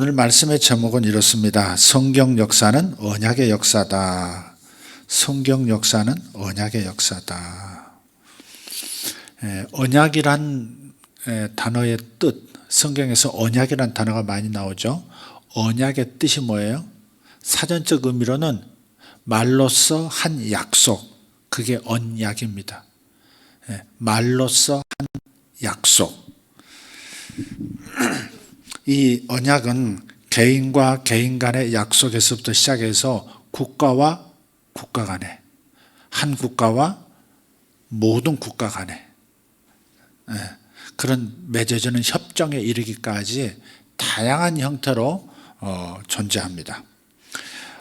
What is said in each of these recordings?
오늘 말씀의 제목은 이렇습니다. 성경 역사는 언약의 역사다. 성경 역사는 언약의 역사다. 언약이란 단어의 뜻, 성경에서 언약이란 단어가 많이 나오죠. 언약의 뜻이 뭐예요? 사전적 의미로는 말로써 한 약속, 그게 언약입니다. 말로써 한 약속. 이 언약은 개인과 개인 간의 약속에서부터 시작해서 국가와 국가 간에, 한 국가와 모든 국가 간에 그런 맺어지는 협정에 이르기까지 다양한 형태로 존재합니다.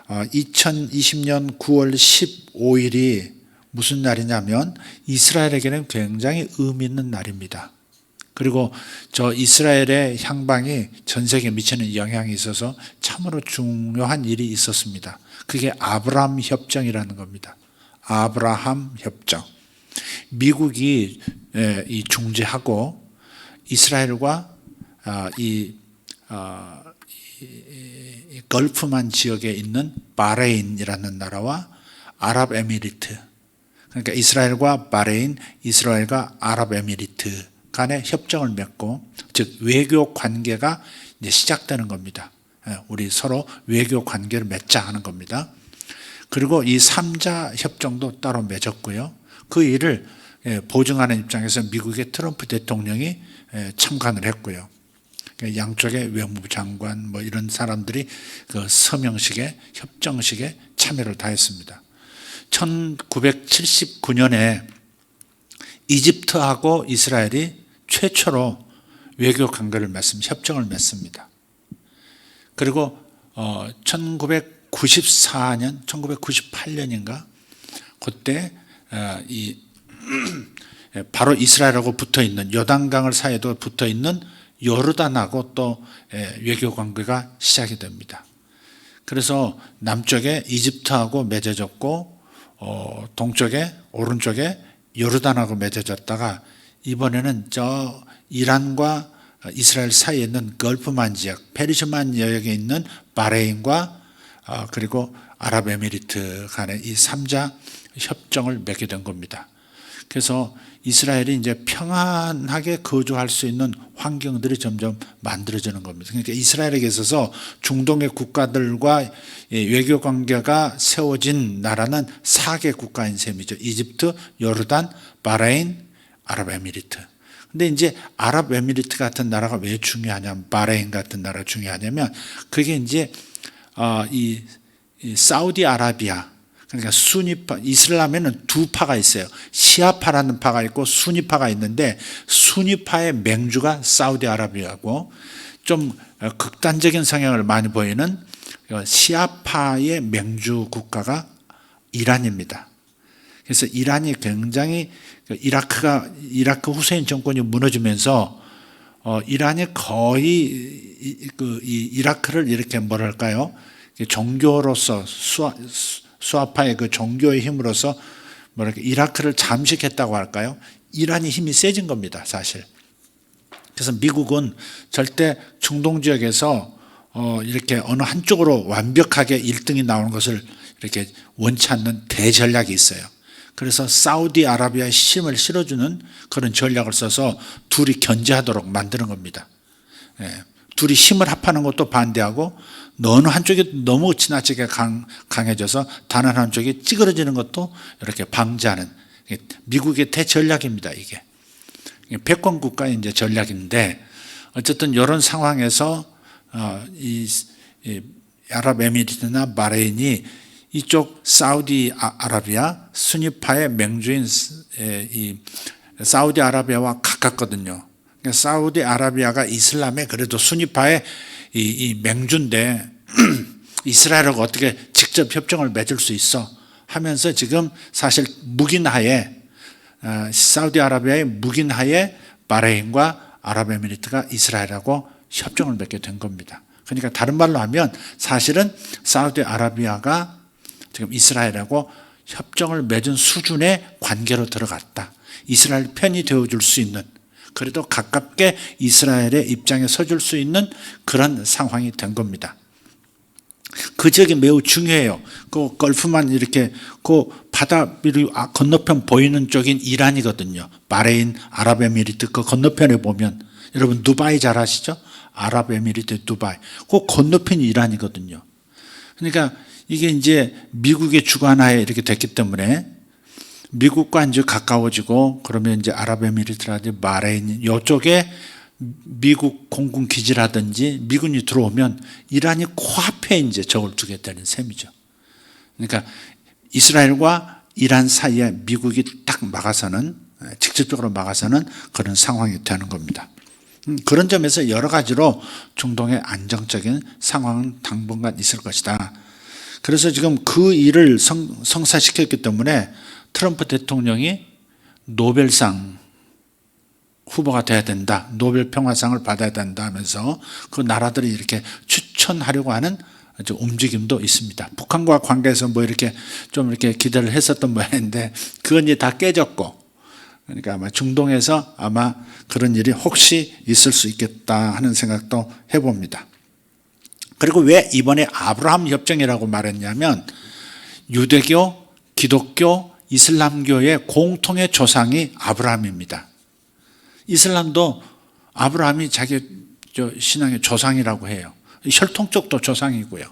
2020년 9월 15일이 무슨 날이냐면 이스라엘에게는 굉장히 의미 있는 날입니다. 그리고 저 이스라엘의 향방이 전 세계에 미치는 영향이 있어서 참으로 중요한 일이 있었습니다. 그게 아브라함 협정이라는 겁니다. 아브라함 협정. 미국이 이 중재하고 이스라엘과 이 걸프만 지역에 있는 바레인이라는 나라와 아랍에미리트, 그러니까 이스라엘과 바레인, 이스라엘과 아랍에미리트 간의 협정을 맺고, 즉 외교 관계가 이제 시작되는 겁니다. 우리 서로 외교 관계를 맺자 하는 겁니다. 그리고 이 3자 협정도 따로 맺었고요. 그 일을 보증하는 입장에서 미국의 트럼프 대통령이 참관을 했고요. 양쪽의 외무부 장관 뭐 이런 사람들이 그 서명식에, 협정식에 참여를 다했습니다. 1979년에 이집트하고 이스라엘이 최초로 외교 관계를 맺습니다. 협정을 맺습니다. 그리고 1994년, 1998년인가 그때 바로 이스라엘하고 붙어 있는, 요단강을 사이에도 붙어 있는 요르단하고 또 외교 관계가 시작이 됩니다. 그래서 남쪽에 이집트하고 맺어졌고 동쪽에, 오른쪽에 요르단하고 맺어졌다가 이번에는 저 이란과 이스라엘 사이에 있는 걸프만 지역, 페르시만 여역에 있는 바레인과 그리고 아랍에미리트 간의 이 3자 협정을 맺게 된 겁니다. 그래서 이스라엘이 이제 평안하게 거주할 수 있는 환경들이 점점 만들어지는 겁니다. 그러니까 이스라엘에게 있어서 중동의 국가들과 외교 관계가 세워진 나라는 4개 국가인 셈이죠. 이집트, 요르단, 바레인, 아랍에미리트. 근데 이제 아랍에미리트 같은 나라가 왜 중요하냐면, 바레인 같은 나라가 중요하냐면, 그게 이제 이 사우디아라비아, 그러니까 수니파, 이슬람에는 두 파가 있어요. 시아파라는 파가 있고 수니파가 있는데, 수니파의 맹주가 사우디아라비아고, 좀 극단적인 성향을 많이 보이는 시아파의 맹주 국가가 이란입니다. 그래서 이란이 굉장히, 이라크 후세인 정권이 무너지면서 이란이 거의 이라크를 이렇게 뭐랄까요, 종교로서 수아파의 그 종교의 힘으로서 뭐랄까 이라크를 잠식했다고 할까요? 이란이 힘이 세진 겁니다, 사실. 그래서 미국은 절대 중동 지역에서 이렇게 어느 한쪽으로 완벽하게 1등이 나오는 것을 이렇게 원치 않는 대전략이 있어요. 그래서 사우디아라비아의 힘을 실어주는 그런 전략을 써서 둘이 견제하도록 만드는 겁니다. 둘이 힘을 합하는 것도 반대하고, 어느 한쪽이 너무 지나치게 강해져서 다른 한쪽이 찌그러지는 것도 이렇게 방지하는 미국의 대전략입니다. 이게 패권 국가의 이제 전략인데, 어쨌든 이런 상황에서 이 아랍에미리트나 바레인이 이쪽 사우디아라비아 수니파의 맹주인 이 사우디아라비아와 가깝거든요. 그러니까 사우디아라비아가 이슬람의 그래도 수니파의 이 맹주인데 이스라엘하고 어떻게 직접 협정을 맺을 수 있어 하면서 지금 사실 묵인하에, 사우디아라비아의 묵인하에 바레인과 아랍에미리트가 이스라엘하고 협정을 맺게 된 겁니다. 그러니까 다른 말로 하면 사실은 사우디아라비아가 지금 이스라엘하고 협정을 맺은 수준의 관계로 들어갔다. 이스라엘 편이 되어줄 수 있는 그래도 가깝게 이스라엘의 입장에 서줄 수 있는 그런 상황이 된 겁니다. 그 지역이 매우 중요해요. 그 걸프만 이렇게 그 바다 위로 건너편 보이는 쪽인 이란이거든요. 바레인, 아랍에미리트 그 건너편에 보면 여러분 두바이 잘 아시죠? 아랍에미리트 두바이. 그 건너편이 이란이거든요. 그러니까 이게 이제 미국의 주관하에 이렇게 됐기 때문에 미국과 이제 가까워지고 그러면 이제 아랍에미리트라든지 바레인 이쪽에 미국 공군 기지라든지 미군이 들어오면 이란이 코앞에 이제 적을 두게 되는 셈이죠. 그러니까 이스라엘과 이란 사이에 미국이 딱 막아서는 직접적으로 막아서는 그런 상황이 되는 겁니다. 그런 점에서 여러 가지로 중동의 안정적인 상황은 당분간 있을 것이다. 그래서 지금 그 일을 성사시켰기 때문에 트럼프 대통령이 노벨상 후보가 돼야 된다. 노벨 평화상을 받아야 된다 하면서 그 나라들이 이렇게 추천하려고 하는 아주 움직임도 있습니다. 북한과 관계에서 뭐 이렇게 좀 이렇게 기대를 했었던 모양인데 그건 이제 다 깨졌고, 그러니까 아마 중동에서 아마 그런 일이 혹시 있을 수 있겠다 하는 생각도 해봅니다. 그리고 왜 이번에 아브라함 협정이라고 말했냐면 유대교, 기독교, 이슬람교의 공통의 조상이 아브라함입니다. 이슬람도 아브라함이 자기 신앙의 조상이라고 해요. 혈통적도 조상이고요.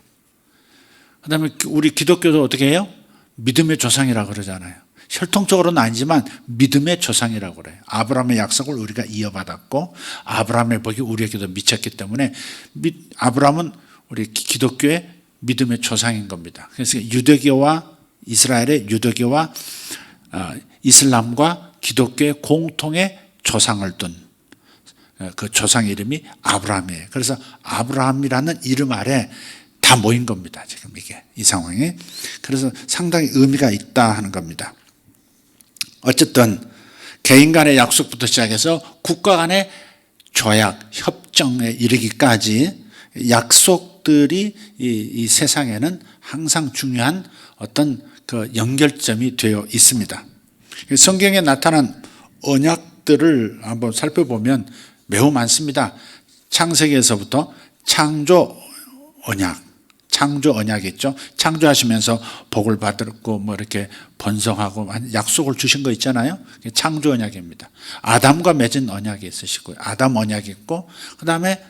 그 다음에 우리 기독교도 어떻게 해요? 믿음의 조상이라고 그러잖아요. 혈통적으로는 아니지만 믿음의 조상이라고 그래요. 아브라함의 약속을 우리가 이어받았고 아브라함의 복이 우리에게도 미쳤기 때문에 아브라함은 우리 기독교의 믿음의 조상인 겁니다. 그래서 유대교와 이스라엘의 유대교와 이슬람과 기독교의 공통의 조상을 둔 그 조상 이름이 아브라함이에요. 그래서 아브라함이라는 이름 아래 다 모인 겁니다. 지금 이게 이 상황이. 그래서 상당히 의미가 있다 하는 겁니다. 어쨌든 개인 간의 약속부터 시작해서 국가 간의 조약, 협정에 이르기까지 약속들이 이 세상에는 항상 중요한 어떤 그 연결점이 되어 있습니다. 성경에 나타난 언약들을 한번 살펴보면 매우 많습니다. 창세기에서부터 창조 언약이 있죠. 창조하시면서 복을 받았고 뭐 이렇게 번성하고 약속을 주신 거 있잖아요. 창조 언약입니다. 아담과 맺은 언약이 있으시고요. 아담 언약이 있고 그 다음에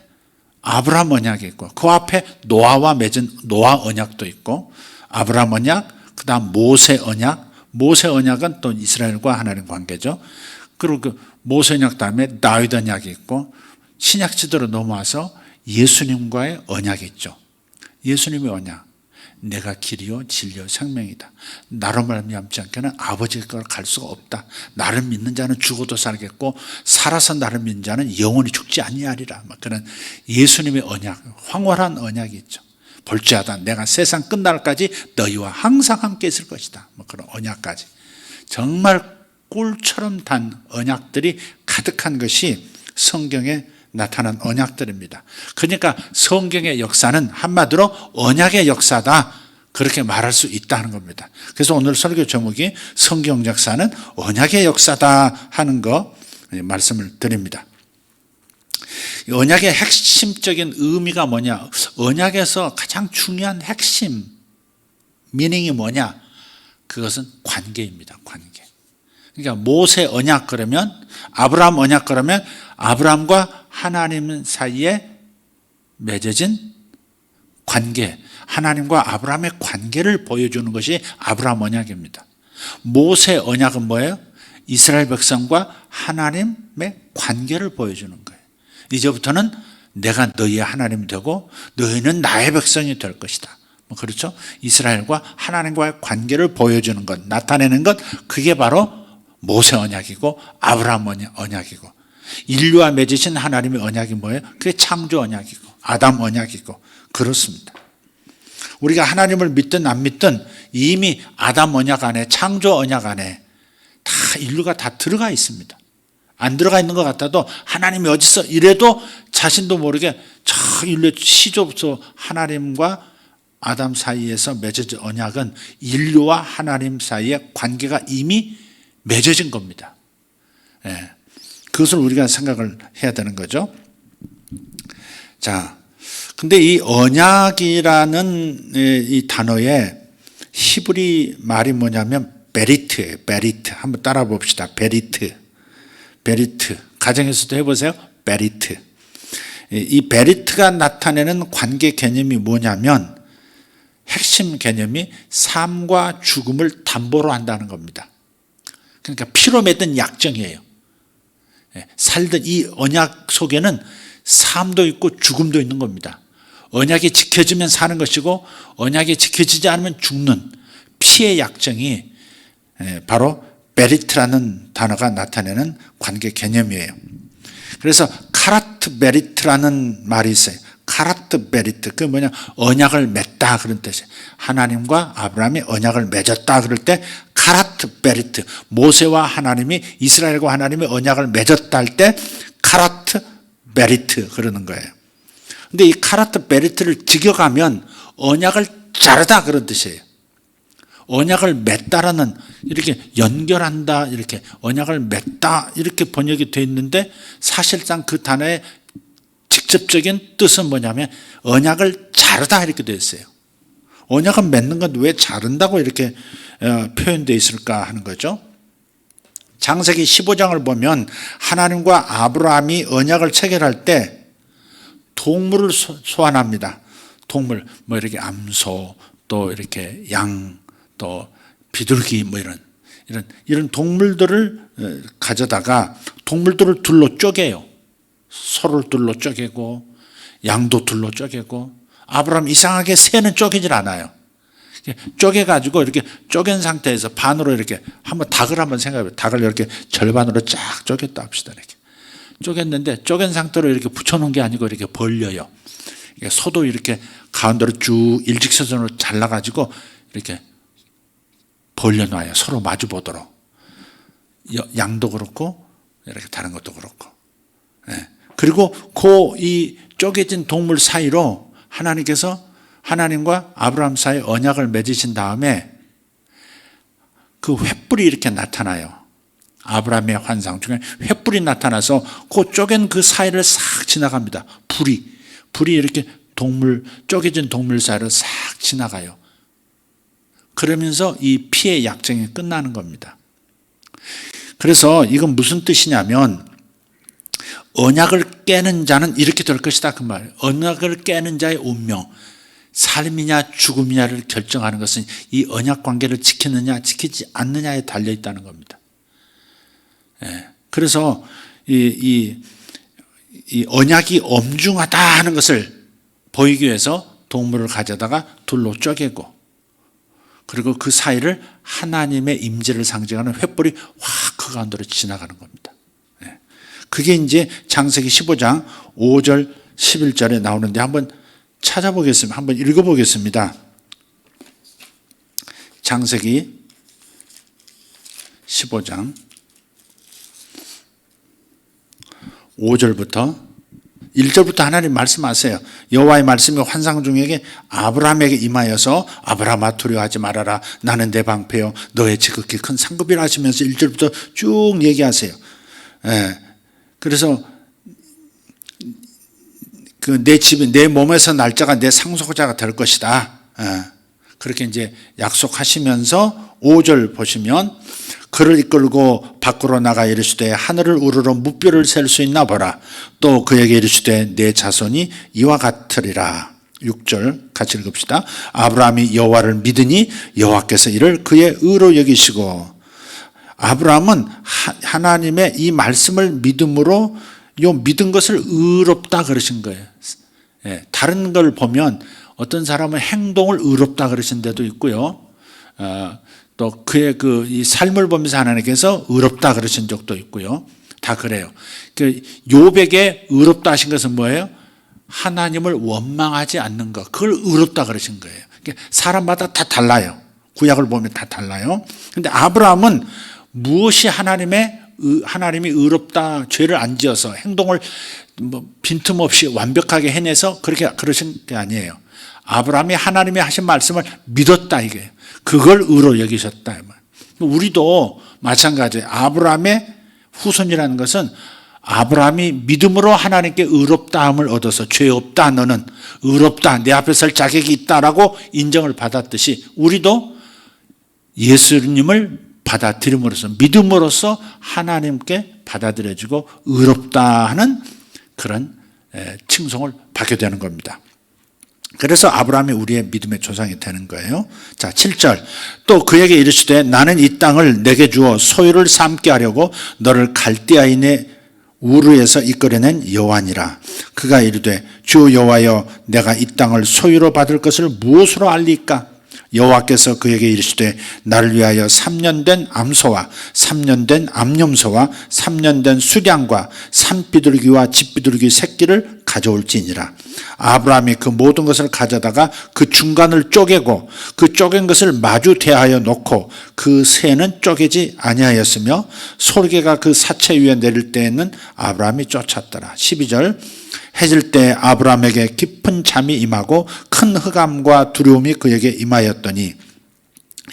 아브라함 언약이 있고 그 앞에 노아와 맺은 노아 언약도 있고 아브라함 언약, 그 다음 모세 언약. 모세 언약은 또 이스라엘과 하나님 관계죠. 그리고 그 모세 언약 다음에 다윗 언약이 있고 신약 시대로 넘어와서 예수님과의 언약이 있죠. 예수님의 언약. 내가 길이요 진리요 생명이다. 나로 말미암지 않게는 아버지께 갈 수가 없다. 나를 믿는 자는 죽어도 살겠고 살아서 나를 믿는 자는 영원히 죽지 아니하리라. 그런 예수님의 언약, 황홀한 언약이 있죠. 볼지어다 내가 세상 끝날까지 너희와 항상 함께 있을 것이다. 그런 언약까지. 정말 꿀처럼 단 언약들이 가득한 것이 성경에 나타난 언약들입니다. 그러니까 성경의 역사는 한마디로 언약의 역사다. 그렇게 말할 수 있다는 겁니다. 그래서 오늘 설교 제목이 성경 역사는 언약의 역사다 하는 거 말씀을 드립니다. 언약의 핵심적인 의미가 뭐냐? 언약에서 가장 중요한 핵심 미닝이 뭐냐? 그것은 관계입니다. 관계. 그러니까 모세 언약 그러면 아브라함 언약 그러면 아브라함과 하나님 사이에 맺어진 관계, 하나님과 아브라함의 관계를 보여주는 것이 아브라함 언약입니다. 모세 언약은 뭐예요? 이스라엘 백성과 하나님의 관계를 보여주는 거예요. 이제부터는 내가 너희의 하나님이 되고 너희는 나의 백성이 될 것이다. 그렇죠? 이스라엘과 하나님과의 관계를 보여주는 것, 나타내는 것, 그게 바로 모세 언약이고 아브라함 언약이고 인류와 맺으신 하나님의 언약이 뭐예요? 그게 창조 언약이고 아담 언약이고 그렇습니다. 우리가 하나님을 믿든 안 믿든 이미 아담 언약 안에 창조 언약 안에 다 인류가 다 들어가 있습니다. 안 들어가 있는 것 같아도 하나님이 어디서 이래도 자신도 모르게 저 인류 시조부터 하나님과 아담 사이에서 맺어진 언약은 인류와 하나님 사이의 관계가 이미 맺어진 겁니다. 예. 그것을 우리가 생각을 해야 되는 거죠. 자, 근데 이 언약이라는 이 단어의 히브리 말이 뭐냐면 베리트예요. 베리트. 한번 따라 봅시다. 베리트. 베리트. 가정에서도 해보세요. 베리트. 이 베리트가 나타내는 관계 개념이 뭐냐면 핵심 개념이 삶과 죽음을 담보로 한다는 겁니다. 그러니까 피로 맺은 약정이에요. 살던 이 언약 속에는 삶도 있고 죽음도 있는 겁니다. 언약이 지켜지면 사는 것이고 언약이 지켜지지 않으면 죽는 피의 약정이 바로 베리트라는 단어가 나타내는 관계 개념이에요. 그래서 카라트 베리트라는 말이 있어요. 카라트 베리트. 그 뭐냐? 언약을 맺다 그런 뜻이에요. 하나님과 아브라함이 언약을 맺었다 그럴 때 카라트 베리트. 모세와 하나님이 이스라엘과 하나님이 언약을 맺었다 할 때 카라트 베리트 그러는 거예요. 근데 이 카라트 베리트를 지켜가면 언약을 자르다 그런 뜻이에요. 언약을 맺다라는 이렇게 연결한다 이렇게 언약을 맺다 이렇게 번역이 되어 있는데 사실상 그 단어의 직접적인 뜻은 뭐냐면 언약을 자르다 이렇게 되어 있어요. 언약을 맺는 건 왜 자른다고 이렇게 표현되어 있을까 하는 거죠. 창세기 15장을 보면 하나님과 아브라함이 언약을 체결할 때 동물을 소환합니다. 동물 뭐 이렇게 암소 또 이렇게 양 또 비둘기 뭐 이런 동물들을 가져다가 동물들을 둘로 쪼개요. 소를 둘로 쪼개고 양도 둘로 쪼개고 아브라함 이상하게 새는 쪼개질 않아요. 쪼개가지고 이렇게 쪼갠 상태에서 반으로 이렇게 닭을 한번 생각해봐요. 닭을 이렇게 절반으로 쫙 쪼갰다 합시다. 이렇게 쪼갰는데 쪼갠 상태로 이렇게 붙여놓은 게 아니고 이렇게 벌려요. 소도 이렇게 가운데로 쭉 일직선으로 잘라가지고 이렇게 벌려놔요. 서로 마주 보도록. 양도 그렇고 이렇게 다른 것도 그렇고. 그리고 이 쪼개진 동물 사이로 하나님께서 하나님과 아브라함 사이 언약을 맺으신 다음에 그 횃불이 이렇게 나타나요. 아브라함의 환상 중에 횃불이 나타나서 그 쪼갠 그 사이를 싹 지나갑니다. 불이 이렇게 쪼개진 동물 사이로 싹 지나가요. 그러면서 이 피의 약정이 끝나는 겁니다. 그래서 이건 무슨 뜻이냐면 언약을 깨는 자는 이렇게 될 것이다 그 말이에요. 언약을 깨는 자의 운명, 삶이냐 죽음이냐를 결정하는 것은 이 언약 관계를 지키느냐 지키지 않느냐에 달려 있다는 겁니다. 그래서 이 언약이 엄중하다 하는 것을 보이기 위해서 동물을 가져다가 둘로 쪼개고 그리고 그 사이를 하나님의 임재를 상징하는 횃불이 확 그 가운데로 지나가는 겁니다. 그게 이제 창세기 15장 5절 11절에 나오는데 한번 찾아보겠습니다. 한번 읽어보겠습니다. 창세기 15장 5절부터 1절부터 하나님 말씀하세요. 여호와의 말씀이 환상 중에게 아브라함에게 임하여서 아브라함아 두려워하지 말아라. 나는 내 방패요 너의 지극히 큰 상급이라 하시면서 1절부터 쭉 얘기하세요. 그래서 내 집이 내 몸에서 날짜가 내 상속자가 될 것이다. 그렇게 이제 약속하시면서 5절 보시면 그를 이끌고 밖으로 나가 이르시되 하늘을 우러러 무뼈를 셀 수 있나 보라. 또 그에게 이르시되 내 자손이 이와 같으리라. 6절 같이 읽읍시다. 아브라함이 여호와를 믿으니 여호와께서 이를 그의 의로 여기시고 아브라함은 하나님의 이 말씀을 믿음으로 요 믿은 것을 의롭다 그러신 거예요. 다른 걸 보면 어떤 사람은 행동을 의롭다 그러신 데도 있고요. 또 그의 이 삶을 보면서 하나님께서 의롭다 그러신 적도 있고요. 다 그래요. 욥에게 의롭다 하신 것은 뭐예요? 하나님을 원망하지 않는 것. 그걸 의롭다 그러신 거예요. 사람마다 다 달라요. 구약을 보면 다 달라요. 그런데 아브라함은 무엇이 하나님이 의롭다 죄를 안 지어서 행동을 빈틈없이 완벽하게 해내서 그렇게 그러신 게 아니에요. 아브라함이 하나님이 하신 말씀을 믿었다 이게 그걸 의로 여기셨다. 우리도 마찬가지예요. 아브라함의 후손이라는 것은 아브라함이 믿음으로 하나님께 의롭다함을 얻어서 죄 없다, 너는 의롭다, 내 앞에 설 자격이 있다라고 인정을 받았듯이 우리도 예수님을 받아들임으로써 믿음으로써 하나님께 받아들여지고 의롭다 하는 그런 칭송을 받게 되는 겁니다. 그래서 아브라함이 우리의 믿음의 조상이 되는 거예요. 자, 7절. 또 그에게 이르시되 나는 이 땅을 내게 주어 소유를 삼게 하려고 너를 갈대아인의 우르에서 이끌어낸 여호와니라. 그가 이르되 주 여호와여, 내가 이 땅을 소유로 받을 것을 무엇으로 알리까? 여호와께서 그에게 이르시되 나를 위하여 3년 된 암소와 3년 된 암염소와 3년 된 수량과 산비둘기와 집비둘기 새끼를 가져올지니라. 아브라함이 그 모든 것을 가져다가 그 중간을 쪼개고 그 쪼갠 것을 마주 대하여 놓고 그 새는 쪼개지 아니하였으며 솔개가 그 사체 위에 내릴 때에는 아브라함이 쫓았더라. 12절. 해질 때 아브라함에게 깊은 잠이 임하고 큰 흑암과 두려움이 그에게 임하였더니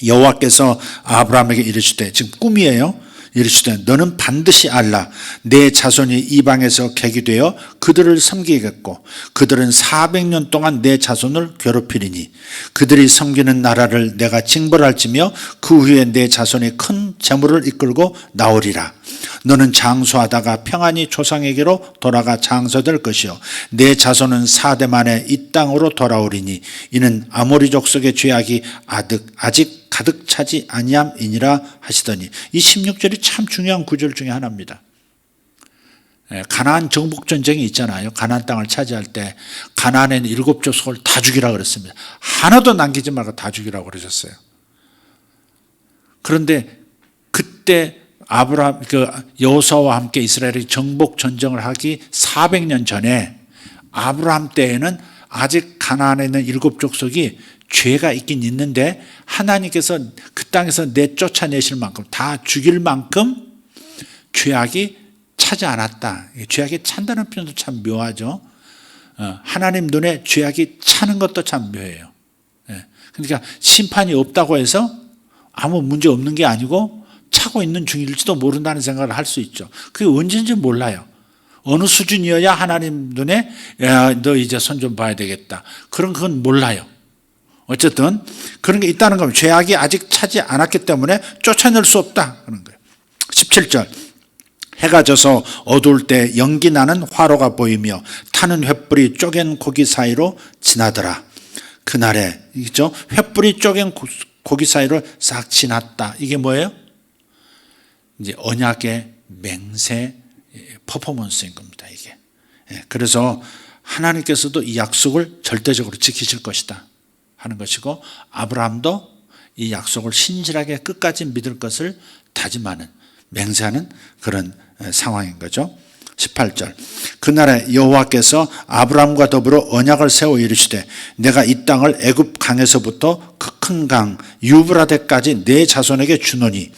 여호와께서 아브라함에게 이르시되, 지금 꿈이에요. 이르시되 너는 반드시 알라. 내 자손이 이방에서 객이 되어 그들을 섬기겠고 그들은 400년 동안 내 자손을 괴롭히리니 그들이 섬기는 나라를 내가 징벌할지며 그 후에 내 자손이 큰 재물을 이끌고 나오리라. 너는 장수하다가 평안히 조상에게로 돌아가 장수될 것이요 내 자손은 4대 만에 이 땅으로 돌아오리니 이는 아모리 족속의 죄악이 아직 가득 차지 아니함이니라 하시더니, 이 16절이 참 중요한 구절 중에 하나입니다. 가나안 정복 전쟁이 있잖아요. 가나안 땅을 차지할 때 가나안에는 7족속을 다 죽이라 그랬습니다. 하나도 남기지 말고 다 죽이라고 그러셨어요. 그런데 그때 아브라함 여호수아와 함께 이스라엘이 정복 전쟁을 하기 400년 전에 아브라함 때에는 아직 가나안에 있는 7족속이 죄가 있긴 있는데 하나님께서 그 땅에서 내쫓아내실 만큼 다 죽일 만큼 죄악이 차지 않았다. 죄악이 찬다는 표현도 참 묘하죠. 하나님 눈에 죄악이 차는 것도 참 묘해요. 그러니까 심판이 없다고 해서 아무 문제 없는 게 아니고 차고 있는 중일지도 모른다는 생각을 할 수 있죠. 그게 언제인지 몰라요. 어느 수준이어야 하나님 눈에 야, 너 이제 손 좀 봐야 되겠다. 그건 몰라요. 어쨌든 그런 게 있다는 겁니다. 죄악이 아직 차지 않았기 때문에 쫓아낼 수 없다 그런 거예요. 17절. 해가 져서 어두울 때 연기 나는 화로가 보이며 타는 횃불이 쪼갠 고기 사이로 지나더라. 그날에 있죠. 횃불이 쪼갠 고기 사이로 싹 지났다. 이게 뭐예요? 이제 언약의 맹세 퍼포먼스인 겁니다. 이게. 그래서 하나님께서도 이 약속을 절대적으로 지키실 것이다 하는 것이고, 아브라함도 이 약속을 신실하게 끝까지 믿을 것을 다짐하는, 맹세하는 그런 상황인 거죠. 18절. 그날에 여호와께서 아브라함과 더불어 언약을 세워 이르시되 내가 이 땅을 애굽 강에서부터 그 큰 강 유브라데까지 내 자손에게 주노니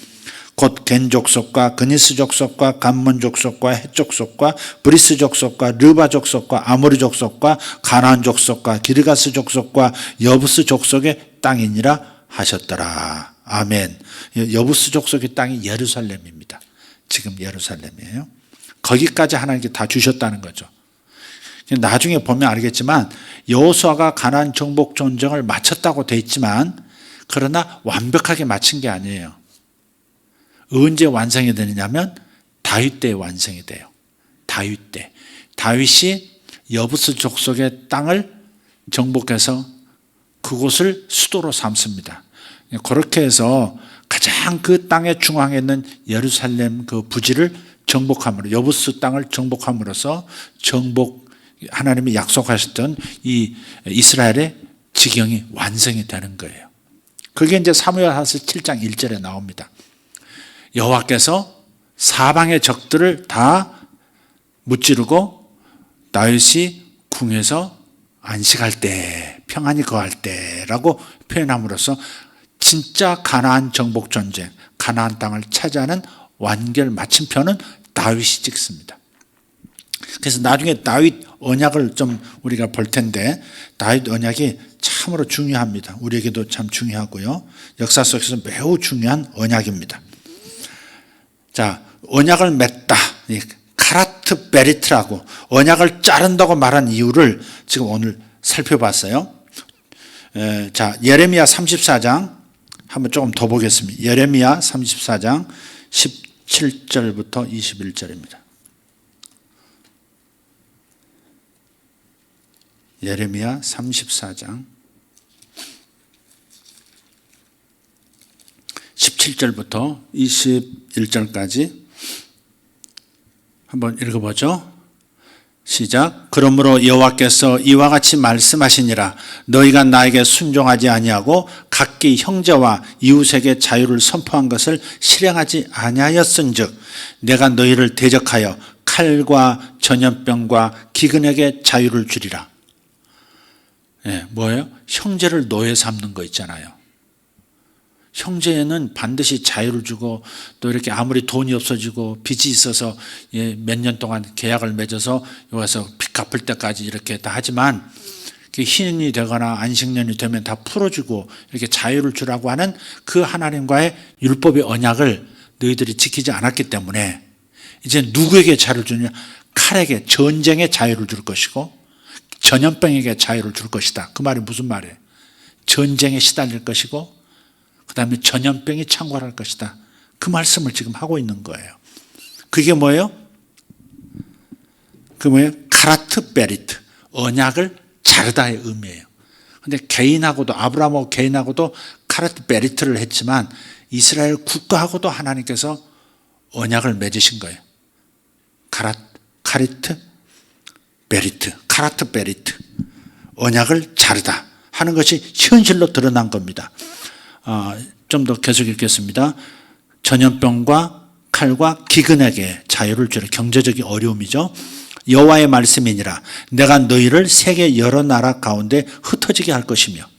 곧 겐 족속과 그니스 족속과 감몬 족속과 헷 족속과 브리스 족속과 르바 족속과 아모리 족속과 가나안 족속과 기르가스 족속과 여부스 족속의 땅이니라 하셨더라. 아멘. 여부스 족속의 땅이 예루살렘입니다. 지금 예루살렘이에요. 거기까지 하나님께 다 주셨다는 거죠. 나중에 보면 알겠지만 여호수아가 가나안 정복 전쟁을 마쳤다고 돼 있지만 그러나 완벽하게 마친 게 아니에요. 언제 완성이 되느냐면 다윗 때 완성이 돼요. 다윗 때. 다윗이 여부스 족속의 땅을 정복해서 그곳을 수도로 삼습니다. 그렇게 해서 가장 그 땅의 중앙에 있는 예루살렘 그 부지를 정복함으로, 여부스 땅을 정복함으로써 하나님이 약속하셨던 이 이스라엘의 지경이 완성이 되는 거예요. 그게 이제 사무엘하서 7장 1절에 나옵니다. 여호와께서 사방의 적들을 다 무찌르고 다윗이 궁에서 안식할 때, 평안히 거할 때라고 표현함으로써 진짜 가나안 정복 전쟁, 가나안 땅을 차지하는 완결 마침표는 다윗이 찍습니다. 그래서 나중에 다윗 언약을 좀 우리가 볼 텐데, 다윗 언약이 참으로 중요합니다. 우리에게도 참 중요하고요. 역사 속에서 매우 중요한 언약입니다. 자, 언약을 맺다. 카라트 베리트라고 언약을 자른다고 말한 이유를 지금 오늘 살펴봤어요. 자, 예레미야 34장 한번 조금 더 보겠습니다. 예레미야 34장 17절부터 21절입니다. 예레미야 34장 17절부터 21절까지 한번 읽어보죠. 시작. 그러므로 여호와께서 이와 같이 말씀하시니라. 너희가 나에게 순종하지 아니하고 각기 형제와 이웃에게 자유를 선포한 것을 실행하지 아니하였은즉 내가 너희를 대적하여 칼과 전염병과 기근에게 자유를 주리라. 뭐예요? 형제를 노예 삼는 거 있잖아요. 형제는 반드시 자유를 주고 또 이렇게 아무리 돈이 없어지고 빚이 있어서 몇 년 동안 계약을 맺어서 여기서 빚 갚을 때까지 이렇게 다 하지만 희년이 되거나 안식년이 되면 다 풀어주고 이렇게 자유를 주라고 하는 그 하나님과의 율법의 언약을 너희들이 지키지 않았기 때문에 이제 누구에게 자유를 주느냐? 칼에게, 전쟁에 자유를 줄 것이고 전염병에게 자유를 줄 것이다. 그 말이 무슨 말이에요? 전쟁에 시달릴 것이고 그 다음에 전염병이 창궐할 것이다. 그 말씀을 지금 하고 있는 거예요. 그게 뭐예요? 그 뭐예요? 카라트 베리트, 언약을 자르다의 의미예요. 근데 개인하고도, 아브라함하고 개인하고도 카라트 베리트를 했지만 이스라엘 국가하고도 하나님께서 언약을 맺으신 거예요. 카리트 베리트, 카라트 베리트, 언약을 자르다 하는 것이 현실로 드러난 겁니다. 좀 더 계속 읽겠습니다. 전염병과 칼과 기근에게 자유를 주라. 경제적인 어려움이죠. 여호와의 말씀이니라. 내가 너희를 세계 여러 나라 가운데 흩어지게 할 것이며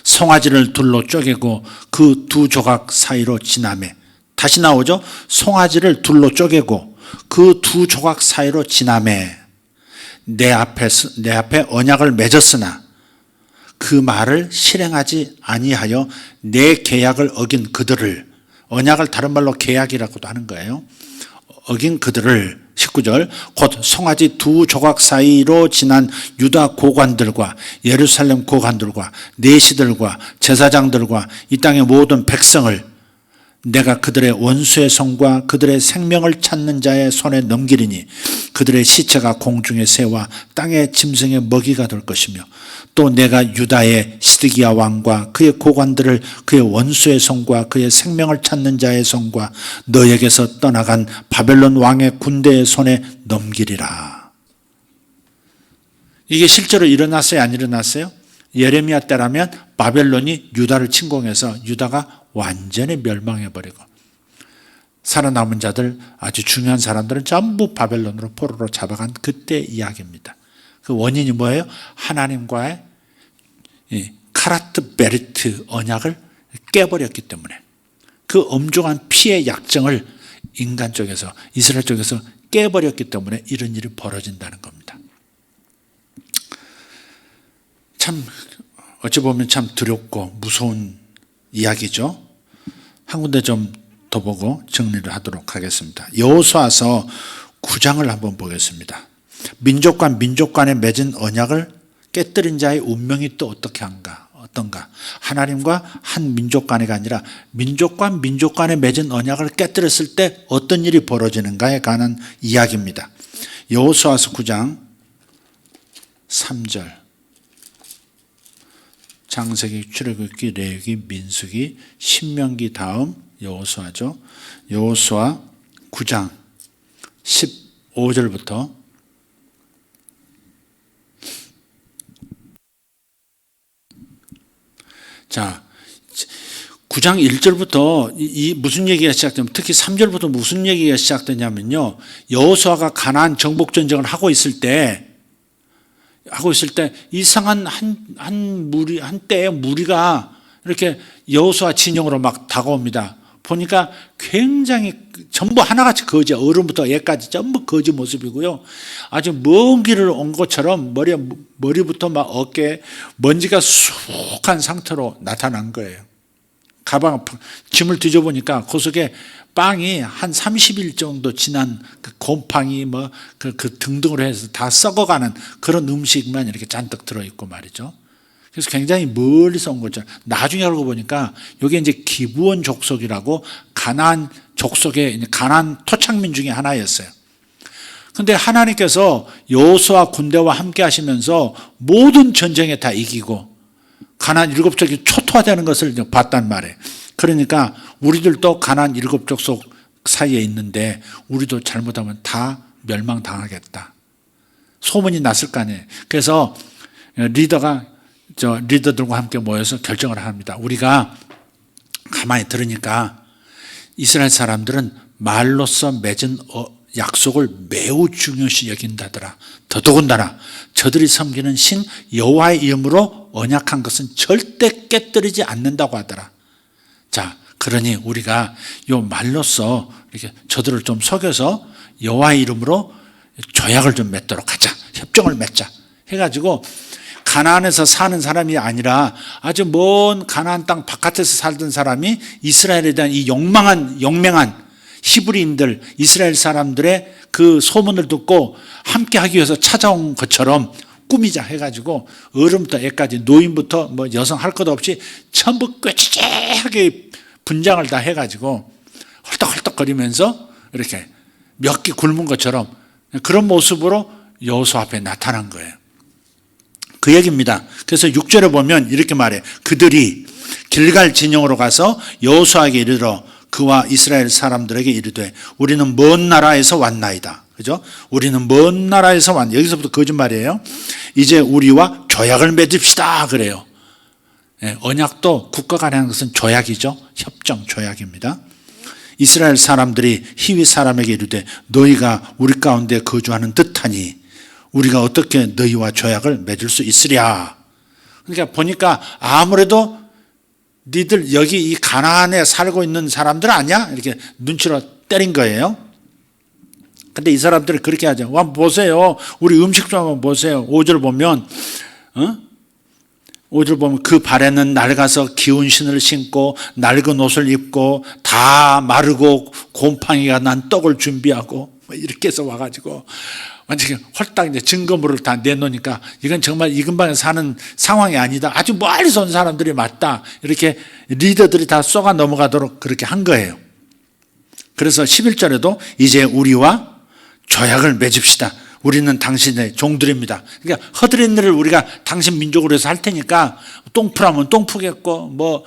송아지를 둘로 쪼개고 그 두 조각 사이로 지나매. 다시 나오죠. 송아지를 둘로 쪼개고 그 두 조각 사이로 지나매. 내 앞에 언약을 맺었으나 그 말을 실행하지 아니하여 내 계약을 어긴 그들을, 언약을 다른 말로 계약이라고도 하는 거예요. 어긴 그들을 19절 곧 송아지 두 조각 사이로 지난 유다 고관들과 예루살렘 고관들과 내시들과 제사장들과 이 땅의 모든 백성을 내가 그들의 원수의 손과 그들의 생명을 찾는 자의 손에 넘기리니 그들의 시체가 공중의 새와 땅의 짐승의 먹이가 될 것이며 또 내가 유다의 시드기야 왕과 그의 고관들을 그의 원수의 손과 그의 생명을 찾는 자의 손과 너에게서 떠나간 바벨론 왕의 군대의 손에 넘기리라. 이게 실제로 일어났어요? 안 일어났어요? 예레미야 때라면 바벨론이 유다를 침공해서 유다가 완전히 멸망해버리고 살아남은 자들, 아주 중요한 사람들은 전부 바벨론으로 포로로 잡아간 그때 이야기입니다. 그 원인이 뭐예요? 하나님과의 카라트 베리트 언약을 깨버렸기 때문에 그 엄중한 피해 약정을 인간 쪽에서, 이스라엘 쪽에서 깨버렸기 때문에 이런 일이 벌어진다는 겁니다. 참 어찌 보면 참 두렵고 무서운 이야기죠. 한 군데 좀 더 보고 정리를 하도록 하겠습니다. 여호수아서 9장을 한번 보겠습니다. 민족 간에 맺은 언약을 깨뜨린 자의 운명이 또 어떤가? 하나님과 한 민족 간에가 아니라 민족 간에 맺은 언약을 깨뜨렸을 때 어떤 일이 벌어지는가에 관한 이야기입니다. 여호수아서 9장 3절. 창세기, 출애굽기, 레위기, 민수기, 신명기 다음 여호수아죠. 여호수아 9장 15절부터 자, 9장 1절부터 이 무슨 얘기가 시작되면 특히 3절부터 무슨 얘기가 시작되냐면요. 여호수아가 가나안 정복 전쟁을 하고 있을 때 이상한 한 때에 무리가 이렇게 여호수아 진영으로 막 다가옵니다. 보니까 굉장히 전부 하나같이 거지, 어른부터 애까지 전부 거지 모습이고요. 아주 먼 길을 온 것처럼 머리부터 막 어깨에 먼지가 수북한 상태로 나타난 거예요. 가방 짐을 뒤져보니까 그 속에 빵이 한 30일 정도 지난 그 곰팡이 뭐 그 등등으로 해서 다 썩어가는 그런 음식만 이렇게 잔뜩 들어있고 말이죠. 그래서 굉장히 멀리서 온 거죠. 나중에 알고 보니까 이게 이제 기브온 족속이라고 가나안 족속의 가나안 토착민 중에 하나였어요. 근데 하나님께서 여호수아 군대와 함께 하시면서 모든 전쟁에 다 이기고 가나안 7족이 초토화되는 것을 봤단 말이에요. 그러니까 우리들도 가나안 7족속 사이에 있는데 우리도 잘못하면 다 멸망당하겠다. 소문이 났을 거 아니에요. 그래서 리더들과 함께 모여서 결정을 합니다. 우리가 가만히 들으니까 이스라엘 사람들은 말로써 맺은 약속을 매우 중요시 여긴다더라. 더더군다나 저들이 섬기는 신 여호와의 이름으로 언약한 것은 절대 깨뜨리지 않는다고 하더라. 자, 그러니 우리가 요 말로써 이렇게 저들을 좀 속여서 여호와의 이름으로 조약을 좀 맺도록 하자. 협정을 맺자. 해가지고 가나안에서 사는 사람이 아니라 아주 먼 가나안 땅 바깥에서 살던 사람이 이스라엘에 대한 이 용맹한 히브리인들, 이스라엘 사람들의 그 소문을 듣고 함께 하기 위해서 찾아온 것처럼 꾸미자 해가지고 어른부터 애까지 노인부터 뭐 여성 할 것 없이 전부 꾀지하게 분장을 다 해가지고 헐떡헐떡거리면서 이렇게 몇 끼 굶은 것처럼 그런 모습으로 여호수아 앞에 나타난 거예요. 그 얘기입니다. 그래서 6절에 보면 이렇게 말해요. 그들이 길갈 진영으로 가서 여호수아에게 이르러 그와 이스라엘 사람들에게 이르되 우리는 먼 나라에서 왔나이다. 그죠? 우리는 먼 나라에서 왔. 여기서부터 거짓말이에요. 이제 우리와 조약을 맺읍시다 그래요. 언약도 국가 간에 하는 것은 조약이죠. 협정, 조약입니다. 이스라엘 사람들이 히위 사람에게 이르되 너희가 우리 가운데 거주하는 듯하니 우리가 어떻게 너희와 조약을 맺을 수 있으랴. 그러니까 보니까 아무래도 니들 여기 이 가나안에 살고 있는 사람들 아니야? 이렇게 눈치로 때린 거예요. 근데 이 사람들이 그렇게 하죠. 와, 보세요. 우리 음식 좀 한번 보세요. 5절 보면 5절 보면 그 발에는 낡아서 기운 신을 신고 낡은 옷을 입고 다 마르고 곰팡이가 난 떡을 준비하고 이렇게 해서 와가지고 완전히 홀딱 이제 증거물을 다 내놓으니까 이건 정말 이 근방에 사는 상황이 아니다. 아주 멀리서 온 사람들이 맞다. 이렇게 리더들이 다 쏘가 넘어가도록 그렇게 한 거예요. 그래서 11절에도 이제 우리와 조약을 맺읍시다. 우리는 당신의 종들입니다. 그러니까 허드렛 일을 우리가 당신 민족으로 해서 할 테니까 똥풀하면 똥푸겠고 뭐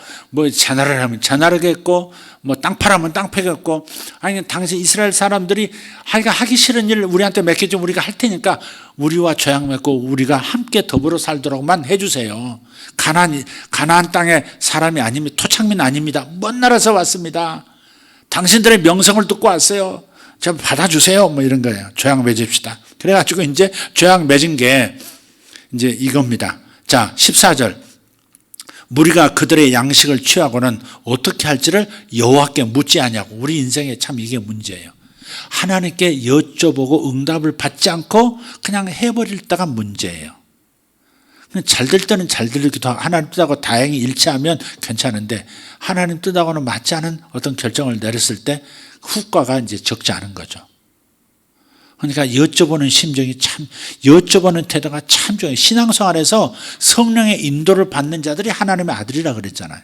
잔나를 하면 잔나르겠고 뭐 땅파라면 땅패겠고 아니 당신 이스라엘 사람들이 하기 싫은 일을 우리한테 맡겨주면 우리가 할 테니까 우리와 조약 맺고 우리가 함께 더불어 살도록만 해주세요. 가나안 땅의 사람이 아닙니다. 토착민 아닙니다. 먼 나라에서 왔습니다. 당신들의 명성을 듣고 왔어요. 좀 받아주세요. 뭐 이런 거예요. 조약 맺읍시다. 그래가지고 이제 조약 맺은 게 이제 이겁니다. 자, 14절. 무리가 그들의 양식을 취하고는 어떻게 할지를 여호와께 묻지 아니하고. 우리 인생에 참 이게 문제예요. 하나님께 여쭤보고 응답을 받지 않고 그냥 해버릴 때가 문제예요. 잘 될 때는 잘 들리기도 하고 하나님 뜻하고 다행히 일치하면 괜찮은데 하나님 뜻하고는 맞지 않은 어떤 결정을 내렸을 때 후과가 이제 적지 않은 거죠. 그러니까 여쭤보는 심정이 참, 여쭤보는 태도가 참 중요해요. 신앙생활에서 성령의 인도를 받는 자들이 하나님의 아들이라 그랬잖아요.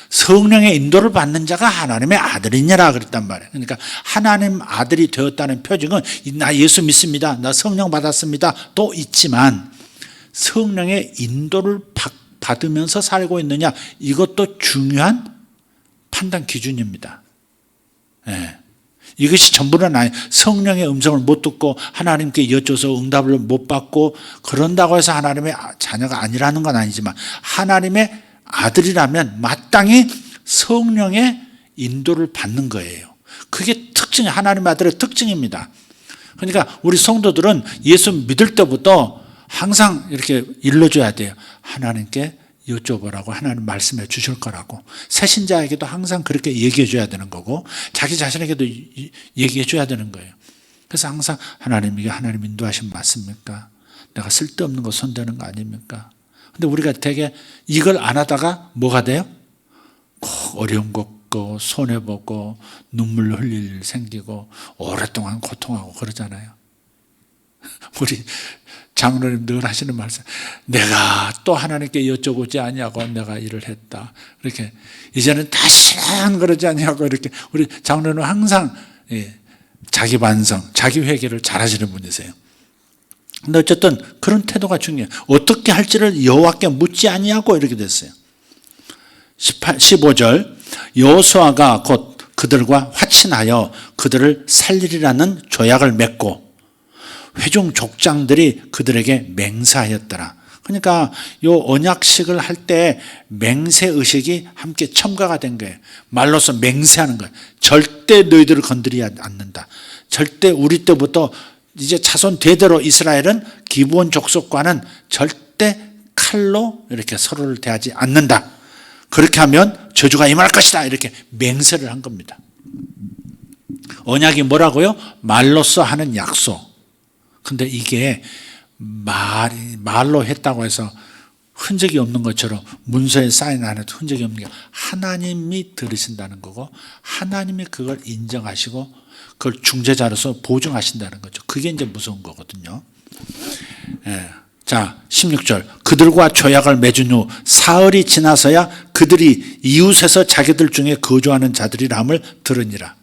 성령의 인도를 받는 자가 하나님의 아들이냐라 그랬단 말이에요. 그러니까 하나님 아들이 되었다는 표징은 나 예수 믿습니다. 나 성령 받았습니다. 또 있지만 성령의 인도를 받으면서 살고 있느냐 이것도 중요한 판단 기준입니다. 네. 이것이 전부는 아니에요. 성령의 음성을 못 듣고 하나님께 여쭤서 응답을 못 받고 그런다고 해서 하나님의 자녀가 아니라는 건 아니지만 하나님의 아들이라면 마땅히 성령의 인도를 받는 거예요. 그게 특징이 하나님의 아들의 특징입니다. 그러니까 우리 성도들은 예수 믿을 때부터 항상 이렇게 일러줘야 돼요. 하나님께 여쭤보라고 하나님 말씀해 주실 거라고. 새신자에게도 항상 그렇게 얘기해 줘야 되는 거고 자기 자신에게도 얘기해 줘야 되는 거예요. 그래서 항상 하나님 이게 하나님 인도하신 맞습니까? 내가 쓸데없는 거 손대는 거 아닙니까? 근데 우리가 되게 이걸 안 하다가 뭐가 돼요? 꼭 어려운 것 고 손해보고 눈물 흘릴 일 생기고 오랫동안 고통하고 그러잖아요. 우리 장로님 늘 하시는 말씀, 내가 또 하나님께 여쭤보지 아니하고 내가 일을 했다. 이렇게 이제는 다시는 그러지 아니하고 이렇게 우리 장로님 항상 자기 반성, 자기 회개를 잘하시는 분이세요. 근데 어쨌든 그런 태도가 중요해요. 어떻게 할지를 여호와께 묻지 아니하고 이렇게 됐어요. 15절 여호수아가 곧 그들과 화친하여 그들을 살리리라는 조약을 맺고 회중 족장들이 그들에게 맹세하였더라. 그러니까 요 언약식을 할 때 맹세 의식이 함께 첨가가 된 거예요. 말로서 맹세하는 거예요. 절대 너희들을 건드리지 않는다. 절대 우리 때부터 이제 자손 대대로 이스라엘은 기브온 족속과는 절대 칼로 이렇게 서로를 대하지 않는다. 그렇게 하면 저주가 임할 것이다. 이렇게 맹세를 한 겁니다. 언약이 뭐라고요? 말로써 하는 약속. 근데 이게 말로 했다고 해서 흔적이 없는 것처럼 문서에 사인 안 해도 흔적이 없는 게 하나님이 들으신다는 거고 하나님이 그걸 인정하시고 그걸 중재자로서 보증하신다는 거죠. 그게 이제 무서운 거거든요. 예. 자, 16절. 그들과 조약을 맺은 후 사흘이 지나서야 그들이 이웃에서 자기들 중에 거주하는 자들이람을 들으니라.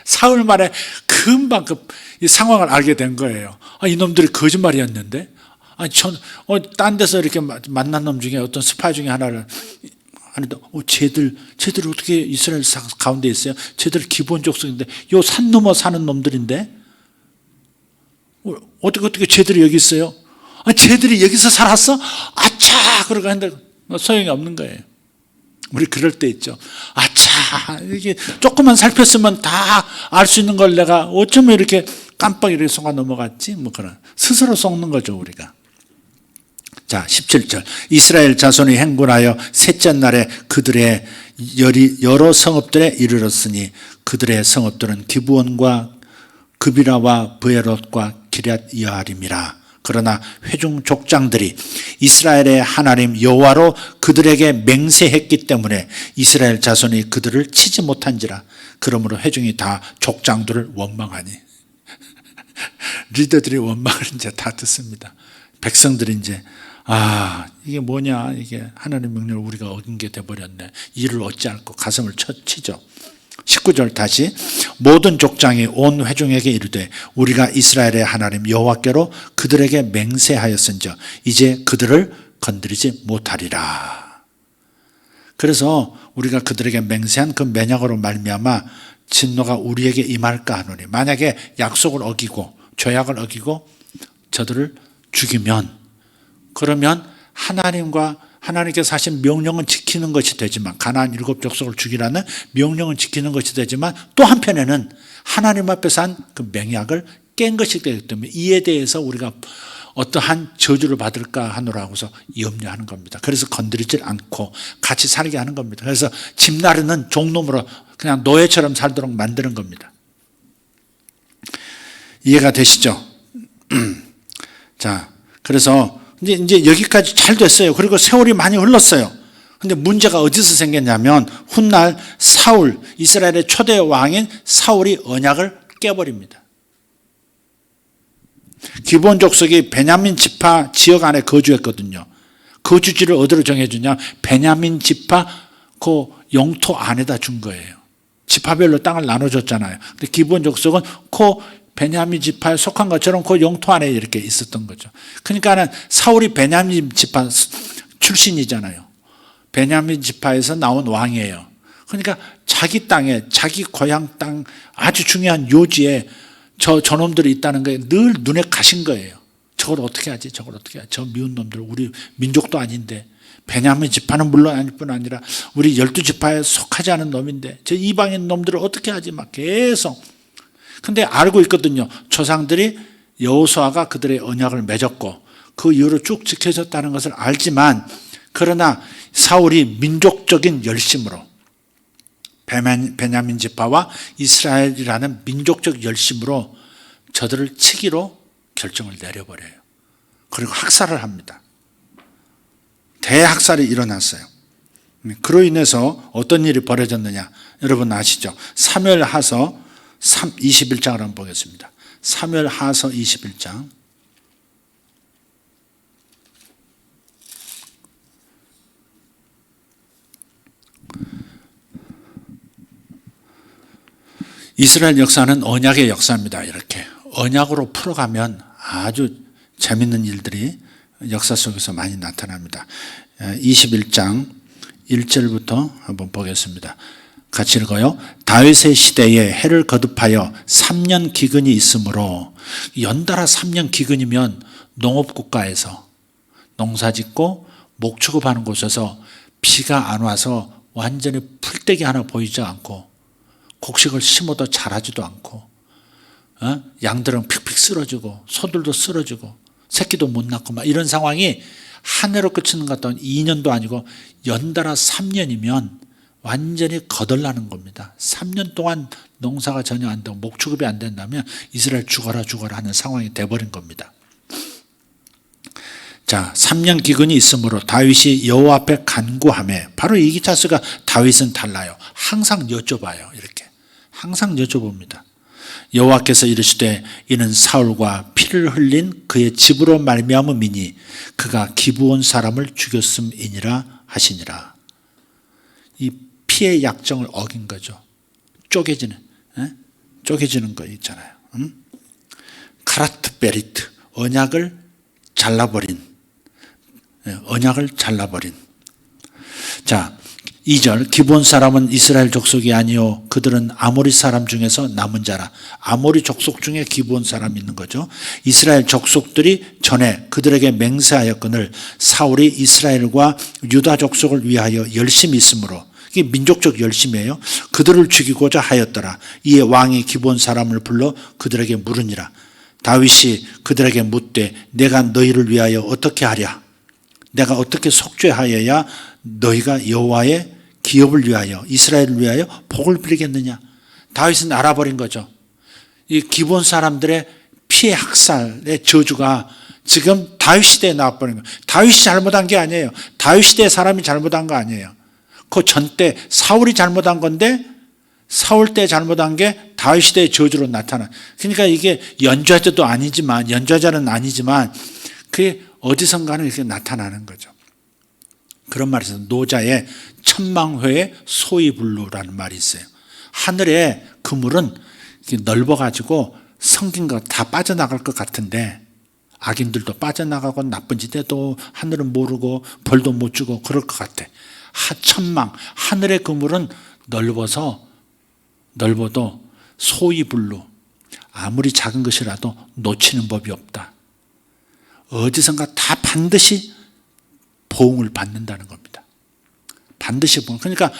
사흘 만에 금방 이 상황을 알게 된 거예요. 이놈들이 거짓말이었는데, 딴 데서 이렇게 만난 놈 중에 어떤 스파이 중에 하나를, 쟤들 어떻게 이스라엘 가운데 있어요? 쟤들 기본 족속인데, 요 산 넘어 사는 놈들인데, 어떻게 쟤들이 여기 있어요? 쟤들이 여기서 살았어? 아차! 그러고 하는데 소용이 없는 거예요. 우리 그럴 때 있죠. 아차! 이게 조금만 살폈으면 다 알 수 있는 걸 내가 어쩌면 이렇게 깜빡 이렇게 속아 넘어갔지? 뭐 그런. 스스로 속는 거죠, 우리가. 자, 17절. 이스라엘 자손이 행군하여 셋째 날에 그들의 여러 성읍들에 이르렀으니 그들의 성읍들은 기브온과 그비라와 브에롯과 기럇 여아림이라. 그러나 회중 족장들이 이스라엘의 하나님 여호와로 그들에게 맹세했기 때문에 이스라엘 자손이 그들을 치지 못한지라. 그러므로 회중이 다 족장들을 원망하니. 리더들이 원망을 이제 다 듣습니다. 백성들이 이제 이게 뭐냐, 이게 하나님 명령을 우리가 어긴 게 돼버렸네. 이를 어찌할꼬 가슴을 치죠. 19절 다시. 모든 족장이 온 회중에게 이르되 우리가 이스라엘의 하나님 여호와께로 그들에게 맹세하였은즉 이제 그들을 건드리지 못하리라. 그래서 우리가 그들에게 맹세한 그 맹약으로 말미암아 진노가 우리에게 임할까 하노니, 만약에 약속을 어기고 조약을 어기고 저들을 죽이면, 그러면 하나님께서 하신 명령은 지키는 것이 되지만, 가나안 7족속을 죽이라는 명령은 지키는 것이 되지만, 또 한편에는 하나님 앞에서 한 그 맹약을 깬 것이 되기 때문에 이에 대해서 우리가 어떠한 저주를 받을까 하노라 하고서 염려하는 겁니다. 그래서 건드리질 않고 같이 살게 하는 겁니다. 그래서 집 나르는 종놈으로 그냥 노예처럼 살도록 만드는 겁니다. 이해가 되시죠? 자, 그래서 이제 여기까지 잘 됐어요. 그리고 세월이 많이 흘렀어요. 근데 문제가 어디서 생겼냐면, 훗날 사울, 이스라엘의 초대 왕인 사울이 언약을 깨버립니다. 기브온 족속이 베냐민 지파 지역 안에 거주했거든요. 거주지를 어디로 정해주냐? 베냐민 지파 그 영토 안에다 준 거예요. 지파별로 땅을 나눠줬잖아요. 근데 기브온 족속은 그 베냐민 지파에 속한 것처럼 그 영토 안에 이렇게 있었던 거죠. 그러니까는 사울이 베냐민 지파 출신이잖아요. 베냐민 지파에서 나온 왕이에요. 그러니까 자기 땅에, 자기 고향 땅 아주 중요한 요지에 저놈들이 있다는 게 늘 눈에 가신 거예요. 저걸 어떻게 하지? 저걸 어떻게 하지? 저 미운 놈들, 우리 민족도 아닌데, 베냐민 지파는 물론 아닐 뿐 아니라 우리 12지파에 속하지 않은 놈인데 저 이방인 놈들을 어떻게 하지? 막 계속. 근데 알고 있거든요. 조상들이 여호수아가 그들의 언약을 맺었고 그 이후로 쭉 지켜졌다는 것을 알지만, 그러나 사울이 민족적인 열심으로, 베냐민 지파와 이스라엘이라는 민족적 열심으로 저들을 치기로 결정을 내려버려요. 그리고 학살을 합니다. 대학살이 일어났어요. 그로 인해서 어떤 일이 벌어졌느냐 여러분 아시죠? 사무엘하서 21장을 한번 보겠습니다. 사무엘하서 21장. 이스라엘 역사는 언약의 역사입니다. 이렇게 언약으로 풀어가면 아주 재밌는 일들이 역사 속에서 많이 나타납니다. 21장 1절부터 한번 보겠습니다. 같이 읽어요. 다윗의 시대에 해를 거듭하여 3년 기근이 있으므로, 연달아 3년 기근이면 농업국가에서 농사짓고 목축업하는 곳에서 비가 안 와서 완전히 풀떼기 하나 보이지 않고, 곡식을 심어도 자라지도 않고, 양들은 픽픽 쓰러지고 소들도 쓰러지고 새끼도 못 낳고 막 이런 상황이 한 해로 끝이는 것 같던 2년도 아니고 연달아 3년이면 완전히 거덜나는 겁니다. 3년 동안 농사가 전혀 안 되고 목축업이 안 된다면 이스라엘 죽어라 하는 상황이 돼버린 겁니다. 자, 3년 기근이 있으므로 다윗이 여호와 앞에 간구하며, 바로 이 기차수가 다윗은 달라요. 항상 여쭤봐요. 이렇게 항상 여쭤봅니다. 여호와께서 이르시되 이는 사울과 피를 흘린 그의 집으로 말미암음이니 그가 기브온 사람을 죽였음이니라 하시니라. 이 피의 약정을 어긴 거죠. 쪼개지는 거 있잖아요. 카라트 베리트, 언약을 잘라버린. 자, 2절, 기브온 사람은 이스라엘 족속이 아니요 그들은 아모리 사람 중에서 남은 자라. 아모리 족속 중에 기브온 사람이 있는 거죠. 이스라엘 족속들이 전에 그들에게 맹세하였거늘 사울이 이스라엘과 유다 족속을 위하여 열심히 있으므로, 이게 민족적 열심이에요. 그들을 죽이고자 하였더라. 이에 왕이 기브온 사람을 불러 그들에게 물으니라. 다윗이 그들에게 묻되 내가 너희를 위하여 어떻게 하랴? 내가 어떻게 속죄하여야 너희가 여호와의 기업을 위하여 이스라엘을 위하여 복을 빌리겠느냐? 다윗은 알아버린 거죠. 이 기브온 사람들의 피해 학살의 저주가 지금 다윗 시대에 나와버린 거예요. 다윗이 잘못한 게 아니에요. 다윗 시대의 사람이 잘못한 거 아니에요. 그 전 때 사울이 잘못한 건데, 사울 때 잘못한 게 다윗 시대의 저주로 나타나. 그러니까 이게 연좌자는 아니지만 그게 어디선가는 이렇게 나타나는 거죠. 그런 말이 있어요. 노자의 천망회의 소이불루라는 말이 있어요. 하늘의 그물은 넓어가지고 성긴 거 다 빠져나갈 것 같은데, 악인들도 빠져나가고 나쁜 짓에도 하늘은 모르고 벌도 못 주고 그럴 것 같아. 천망, 하늘의 그물은 넓어도 소이불루, 아무리 작은 것이라도 놓치는 법이 없다. 어디선가 다 반드시 보응을 받는다는 겁니다. 반드시 보응. 그러니까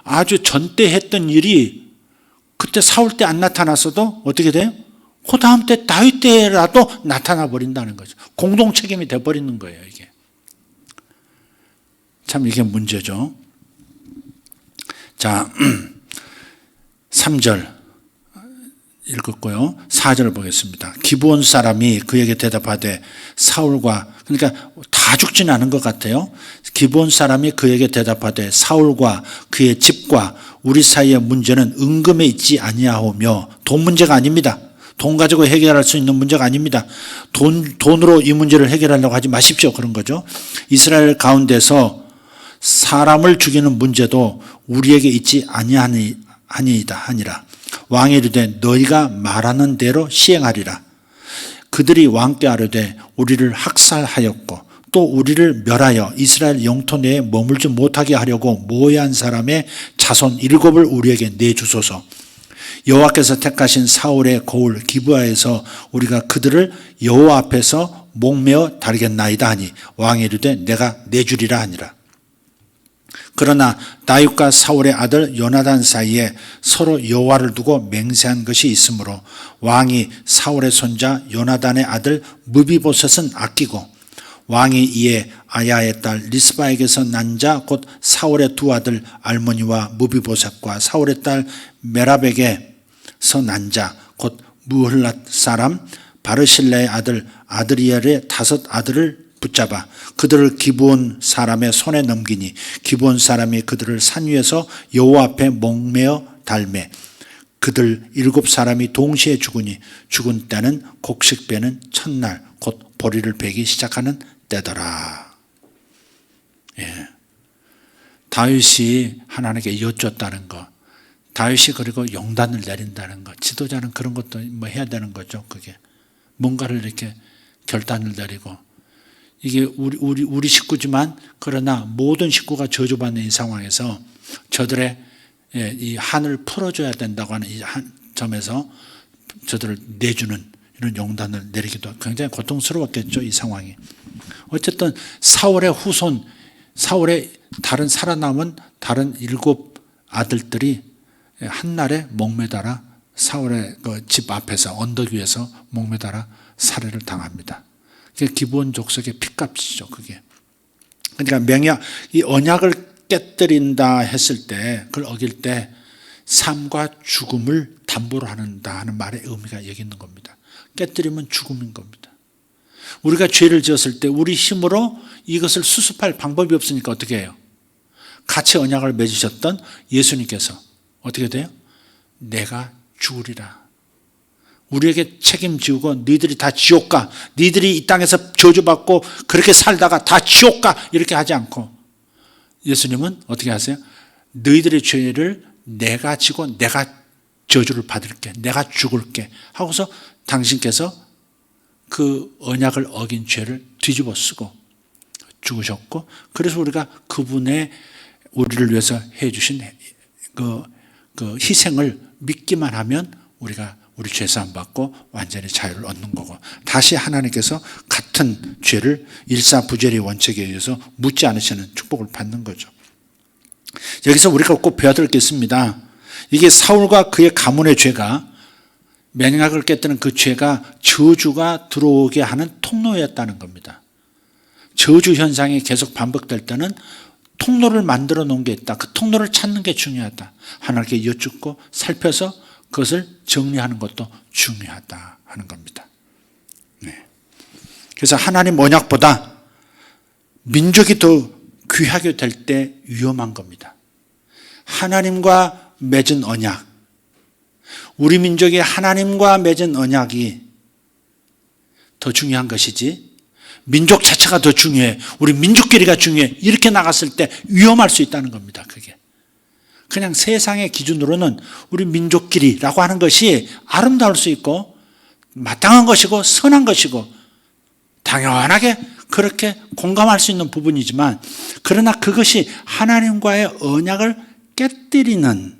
아주 전때 했던 일이 그때 사울 때 안 나타났어도 어떻게 돼요? 그 다음 때 다윗 때라도 나타나 버린다는 거죠. 공동 책임이 돼 버리는 거예요, 이게. 참 이게 문제죠. 자, 3절 읽었고요. 4절을 보겠습니다. 기브온 사람이 그에게 대답하되 사울과, 그러니까 다 죽지는 않은 것 같아요. 기브온 사람이 그에게 대답하되 사울과 그의 집과 우리 사이의 문제는 은금에 있지 아니하오며, 돈 문제가 아닙니다. 돈 가지고 해결할 수 있는 문제가 아닙니다. 돈으로 이 문제를 해결하려고 하지 마십시오. 그런 거죠. 이스라엘 가운데서 사람을 죽이는 문제도 우리에게 있지 아니하니이다 하니라. 왕이 이르되 너희가 말하는 대로 시행하리라. 그들이 왕께 아뢰되 우리를 학살하였고 또 우리를 멸하여 이스라엘 영토 내에 머물지 못하게 하려고 모해한 사람의 자손 7을 우리에게 내주소서. 여호와께서 택하신 사울의 고을 기브아에서 우리가 그들을 여호와 앞에서 목매어 다루겠나이다 하니 왕이 이르되 내가 내주리라 하니라. 그러나 다윗과 사울의 아들 요나단 사이에 서로 여호와를 두고 맹세한 것이 있으므로 왕이 사울의 손자 요나단의 아들 무비보셋은 아끼고, 왕이 이에 아야의 딸 리스바에게서 난 자 곧 사울의 두 아들 알모니와 무비보셋과 사울의 딸 메랍에게서 난 자 곧 무흘랏 사람 바르실레의 아들 아드리엘의 5 아들을 붙잡아 그들을 기브온 사람의 손에 넘기니 기브온 사람이 그들을 산 위에서 여호와 앞에 목매어 달매 그들 7사람이 동시에 죽으니 죽은 때는 곡식 베는 첫날 곧 보리를 베기 시작하는 때더라. 예. 다윗이 하나님께 여쭙다는 거, 다윗이 그리고 용단을 내린다는 거, 지도자는 그런 것도 뭐 해야 되는 거죠. 그게 뭔가를 이렇게 결단을 내리고, 이게 우리 식구지만 그러나 모든 식구가 저주받는 이 상황에서 저들의 이 한을 풀어줘야 된다고 하는 이 점에서 저들을 내주는 이런 용단을 내리기도 굉장히 고통스러웠겠죠. 이 상황이. 어쨌든 사울의 후손, 사울의 다른 살아남은 다른 7 아들들이 한날에 목매달아 사울의 그 집 앞에서 언덕 위에서 목매달아 살해를 당합니다. 그게 기브온 족속의 핏값이죠. 그게. 그러니까 명약, 이 언약을 깨뜨린다 했을 때, 그걸 어길 때 삶과 죽음을 담보로 한다 하는 말의 의미가 여기 있는 겁니다. 깨뜨리면 죽음인 겁니다. 우리가 죄를 지었을 때 우리 힘으로 이것을 수습할 방법이 없으니까 어떻게 해요? 같이 언약을 맺으셨던 예수님께서 어떻게 돼요? 내가 죽으리라. 우리에게 책임지우고 너희들이 다 지옥 가, 너희들이 이 땅에서 저주받고 그렇게 살다가 다 지옥 가, 이렇게 하지 않고 예수님은 어떻게 하세요? 너희들의 죄를 내가 지고 내가 저주를 받을게, 내가 죽을게 하고서 당신께서 그 언약을 어긴 죄를 뒤집어 쓰고 죽으셨고, 그래서 우리가 그분의 우리를 위해서 해주신 그 희생을 믿기만 하면 우리가 우리 죄사함 받고 완전히 자유를 얻는 거고, 다시 하나님께서 같은 죄를 일사부재리 원칙에 의해서 묻지 않으시는 축복을 받는 거죠. 여기서 우리가 꼭 배워야 될 게 있습니다. 이게 사울과 그의 가문의 죄가, 맹약을 깨뜨리는 그 죄가 저주가 들어오게 하는 통로였다는 겁니다. 저주 현상이 계속 반복될 때는 통로를 만들어 놓은 게 있다. 그 통로를 찾는 게 중요하다. 하나님께 여쭙고 살펴서 그것을 정리하는 것도 중요하다 하는 겁니다. 네. 그래서 하나님 언약보다 민족이 더 귀하게 될 때 위험한 겁니다. 하나님과 맺은 언약, 우리 민족이 하나님과 맺은 언약이 더 중요한 것이지 민족 자체가 더 중요해, 우리 민족끼리가 중요해, 이렇게 나갔을 때 위험할 수 있다는 겁니다. 그게 그냥 세상의 기준으로는 우리 민족끼리라고 하는 것이 아름다울 수 있고 마땅한 것이고 선한 것이고 당연하게 그렇게 공감할 수 있는 부분이지만, 그러나 그것이 하나님과의 언약을 깨뜨리는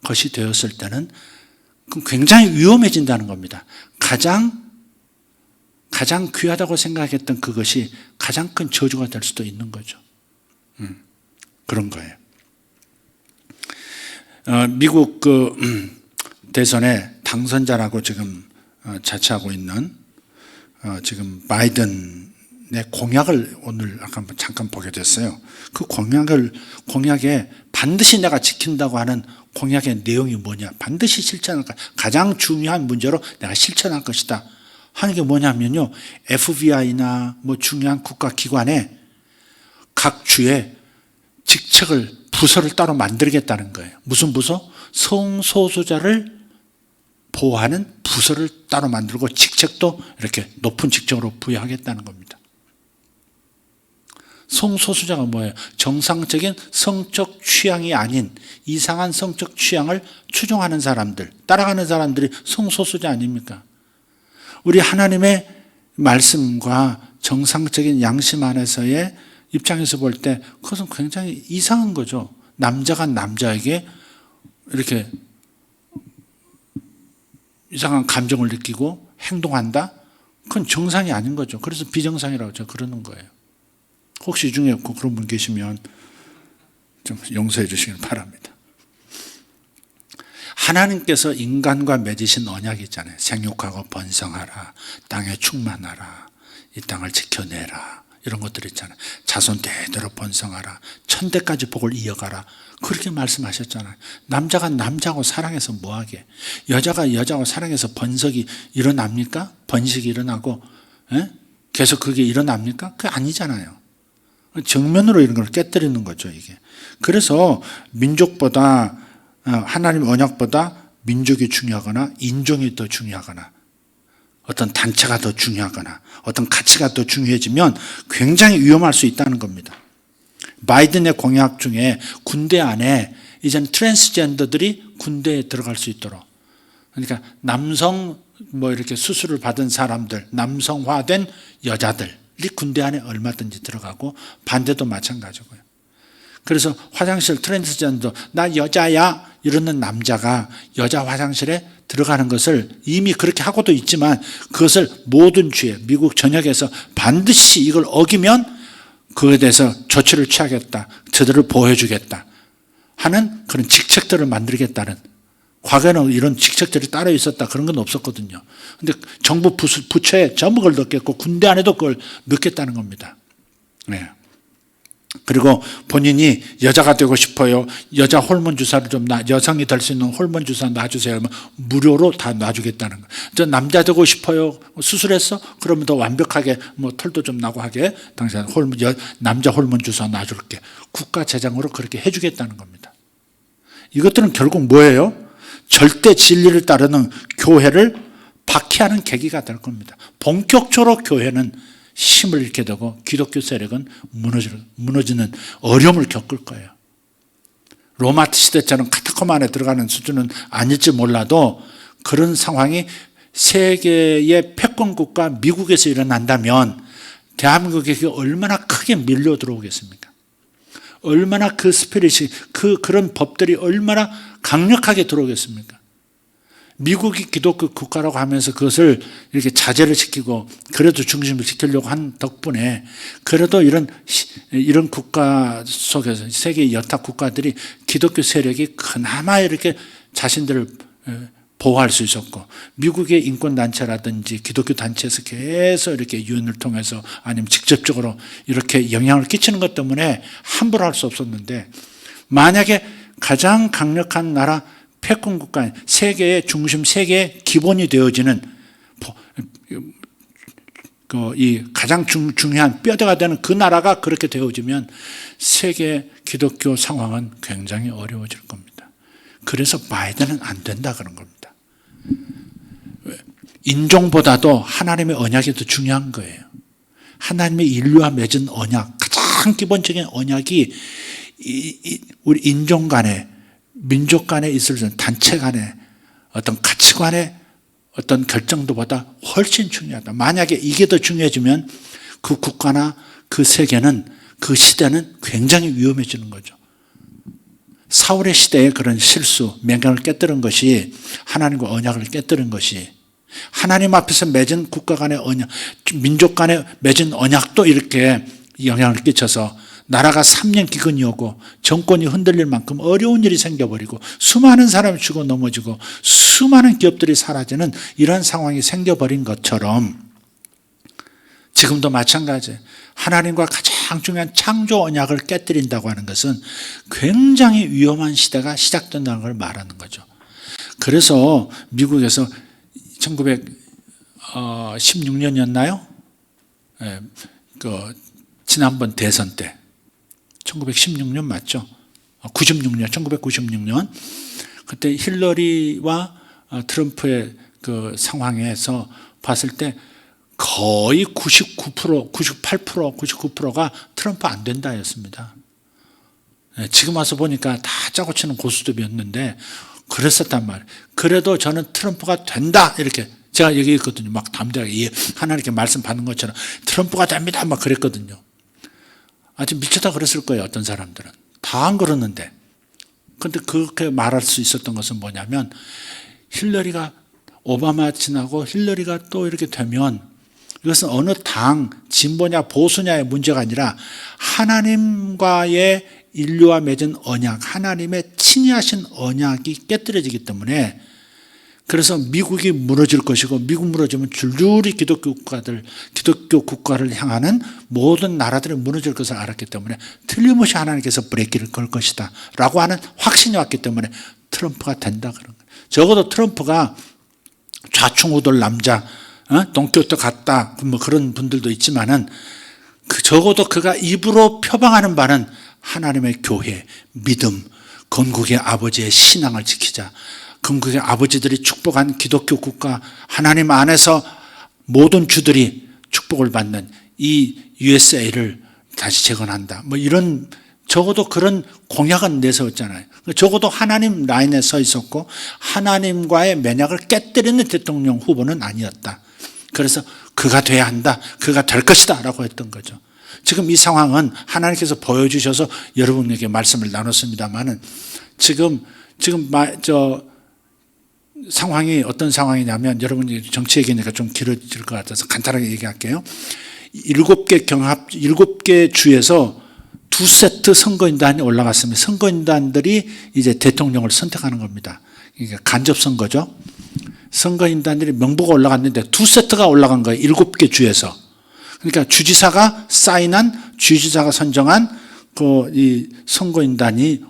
것이 되었을 때는 굉장히 위험해진다는 겁니다. 가장 귀하다고 생각했던 그것이 가장 큰 저주가 될 수도 있는 거죠. 그런 거예요. 미국 대선의 당선자라고 지금 자처하고 있는 지금 바이든의 공약을 오늘 잠깐 보게 됐어요. 그 공약에 반드시 내가 지킨다고 하는 공약의 내용이 뭐냐? 반드시 실천할 것, 가장 중요한 문제로 내가 실천할 것이다 하는 게 뭐냐면요, FBI나 뭐 중요한 국가기관에 각 주에 직책을, 부서를 따로 만들겠다는 거예요. 무슨 부서? 성소수자를 보호하는 부서를 따로 만들고 직책도 이렇게 높은 직책으로 부여하겠다는 겁니다. 성소수자가 뭐예요? 정상적인 성적 취향이 아닌 이상한 성적 취향을 추종하는 사람들, 따라가는 사람들이 성소수자 아닙니까? 우리 하나님의 말씀과 정상적인 양심 안에서의 입장에서 볼 때 그것은 굉장히 이상한 거죠. 남자가 남자에게 이렇게 이상한 감정을 느끼고 행동한다? 그건 정상이 아닌 거죠. 그래서 비정상이라고 제가 그러는 거예요. 혹시 이 중에 그런 분 계시면 좀 용서해 주시길 바랍니다. 하나님께서 인간과 맺으신 언약이 있잖아요. 생육하고 번성하라, 땅에 충만하라, 이 땅을 지켜내라, 이런 것들 있잖아요. 자손 대대로 번성하라, 천대까지 복을 이어가라, 그렇게 말씀하셨잖아요. 남자가 남자하고 사랑해서 뭐하게, 여자가 여자하고 사랑해서 번식이 일어납니까? 번식이 일어나고 계속 그게 일어납니까? 그게 아니잖아요. 정면으로 이런 걸 깨뜨리는 거죠, 이게. 그래서 민족보다, 하나님 언약보다 민족이 중요하거나 인종이 더 중요하거나 어떤 단체가 더 중요하거나 어떤 가치가 더 중요해지면 굉장히 위험할 수 있다는 겁니다. 바이든의 공약 중에 군대 안에 이제는 트랜스젠더들이 군대에 들어갈 수 있도록, 그러니까 남성 이렇게 수술을 받은 사람들, 남성화된 여자들이 군대 안에 얼마든지 들어가고 반대도 마찬가지고요. 그래서 화장실 트랜스젠더, 나 여자야 이러는 남자가 여자 화장실에 들어가는 것을 이미 그렇게 하고도 있지만 그것을 모든 주에 미국 전역에서 반드시 이걸 어기면 그에 대해서 조치를 취하겠다, 저들을 보호해주겠다 하는 그런 직책들을 만들겠다는, 과거에는 이런 직책들이 따로 있었다 그런 건 없었거든요. 그런데 정부 부처에 전부 그걸 넣겠고 군대 안에도 그걸 넣겠다는 겁니다. 네. 그리고 본인이 여자가 되고 싶어요, 여자 호르몬 주사를 좀 여성이 될 수 있는 호르몬 주사 놔주세요 하면 무료로 다 놔주겠다는 거예요. 저 남자 되고 싶어요, 수술했어? 그러면 더 완벽하게 털도 좀 나고 하게 당신 남자 호르몬 주사 놔줄게. 국가 재정으로 그렇게 해주겠다는 겁니다. 이것들은 결국 뭐예요? 절대 진리를 따르는 교회를 박해하는 계기가 될 겁니다. 본격적으로 교회는 힘을 잃게 되고 기독교 세력은 무너지는 어려움을 겪을 거예요. 로마 시대처럼 카타콤 안에 들어가는 수준은 아닐지 몰라도 그런 상황이 세계의 패권국가 미국에서 일어난다면 대한민국에 얼마나 크게 밀려 들어오겠습니까? 얼마나 그 스피릿이, 그런 법들이 얼마나 강력하게 들어오겠습니까? 미국이 기독교 국가라고 하면서 그것을 이렇게 자제를 시키고 그래도 중심을 지키려고 한 덕분에 그래도 이런 국가 속에서 세계 여타 국가들이 기독교 세력이 그나마 이렇게 자신들을 보호할 수 있었고, 미국의 인권단체라든지 기독교 단체에서 계속 이렇게 유엔을 통해서 아니면 직접적으로 이렇게 영향을 끼치는 것 때문에 함부로 할 수 없었는데, 만약에 가장 강력한 나라 패권국가, 세계의 중심, 세계의 기본이 되어지는 이 가장 중요한 뼈대가 되는 그 나라가 그렇게 되어지면 세계 기독교 상황은 굉장히 어려워질 겁니다. 그래서 바이든은 안 된다 그런 겁니다. 인종보다도 하나님의 언약이 더 중요한 거예요. 하나님의 인류와 맺은 언약, 가장 기본적인 언약이 우리 인종 간에, 민족 간에 있을 수 있는 단체 간에 어떤 가치관의 어떤 결정도보다 훨씬 중요하다. 만약에 이게 더 중요해지면 그 국가나 그 세계는, 그 시대는 굉장히 위험해지는 거죠. 사울의 시대에 그런 실수, 맹강을 깨뜨린 것이, 하나님과 언약을 깨뜨린 것이, 하나님 앞에서 맺은 국가 간의 언약, 민족 간에 맺은 언약도 이렇게 영향을 끼쳐서 나라가 3년 기근이 오고 정권이 흔들릴 만큼 어려운 일이 생겨버리고 수많은 사람이 죽어 넘어지고 수많은 기업들이 사라지는 이런 상황이 생겨버린 것처럼 지금도 마찬가지예요. 하나님과 가장 중요한 창조 언약을 깨뜨린다고 하는 것은 굉장히 위험한 시대가 시작된다는 걸 말하는 거죠. 그래서 미국에서 1916년이었나요? 지난번 대선 때 1916년 맞죠? 1996년 그때 힐러리와 트럼프의 그 상황에서 봤을 때 거의 99%, 98%, 99%가 트럼프 안 된다였습니다. 지금 와서 보니까 다 짜고 치는 고수톱이었는데 그랬었단 말이에요. 그래도 저는 트럼프가 된다 이렇게 제가 얘기했거든요. 막 담대하게 하나님께 말씀 받는 것처럼 트럼프가 됩니다 막 그랬거든요. 아주 미쳤다 그랬을 거예요. 어떤 사람들은 다 안 그러는데. 그런데 그렇게 말할 수 있었던 것은 뭐냐면 힐러리가 오바마 지나고 힐러리가 또 이렇게 되면 이것은 어느 당 진보냐 보수냐의 문제가 아니라 하나님과의 인류와 맺은 언약, 하나님의 친히하신 언약이 깨뜨려지기 때문에 그래서 미국이 무너질 것이고 미국 무너지면 줄줄이 기독교 국가를 향하는 모든 나라들이 무너질 것을 알았기 때문에 틀림없이 하나님께서 브레이크를 걸 것이다 라고 하는 확신이 왔기 때문에 트럼프가 된다 그런 거예요. 적어도 트럼프가 좌충우돌 남자 돈키호테 같다 뭐 그런 분들도 있지만은 적어도 그가 입으로 표방하는 바는 하나님의 교회, 믿음, 건국의 아버지의 신앙을 지키자. 건국의 아버지들이 축복한 기독교 국가, 하나님 안에서 모든 주들이 축복을 받는 이 USA를 다시 재건한다. 뭐 이런 적어도 그런 공약은 내세웠잖아요. 적어도 하나님 라인에 서 있었고 하나님과의 맹약을 깨뜨리는 대통령 후보는 아니었다. 그래서 그가 돼야 한다. 그가 될 것이다 라고 했던 거죠. 지금 이 상황은 하나님께서 보여주셔서 여러분에게 말씀을 나눴습니다만은 지금 상황이 어떤 상황이냐면 여러분이 정치 얘기니까 좀 길어질 것 같아서 간단하게 얘기할게요. 7개 주에서 2세트 선거인단이 올라갔습니다. 선거인단들이 이제 대통령을 선택하는 겁니다. 그러니까 간접선거죠. 선거인단들이 명부가 올라갔는데 2세트가 올라간 거예요. 7개 주에서. 그러니까 주지사가 사인한, 주지사가 선정한 이 선거인단이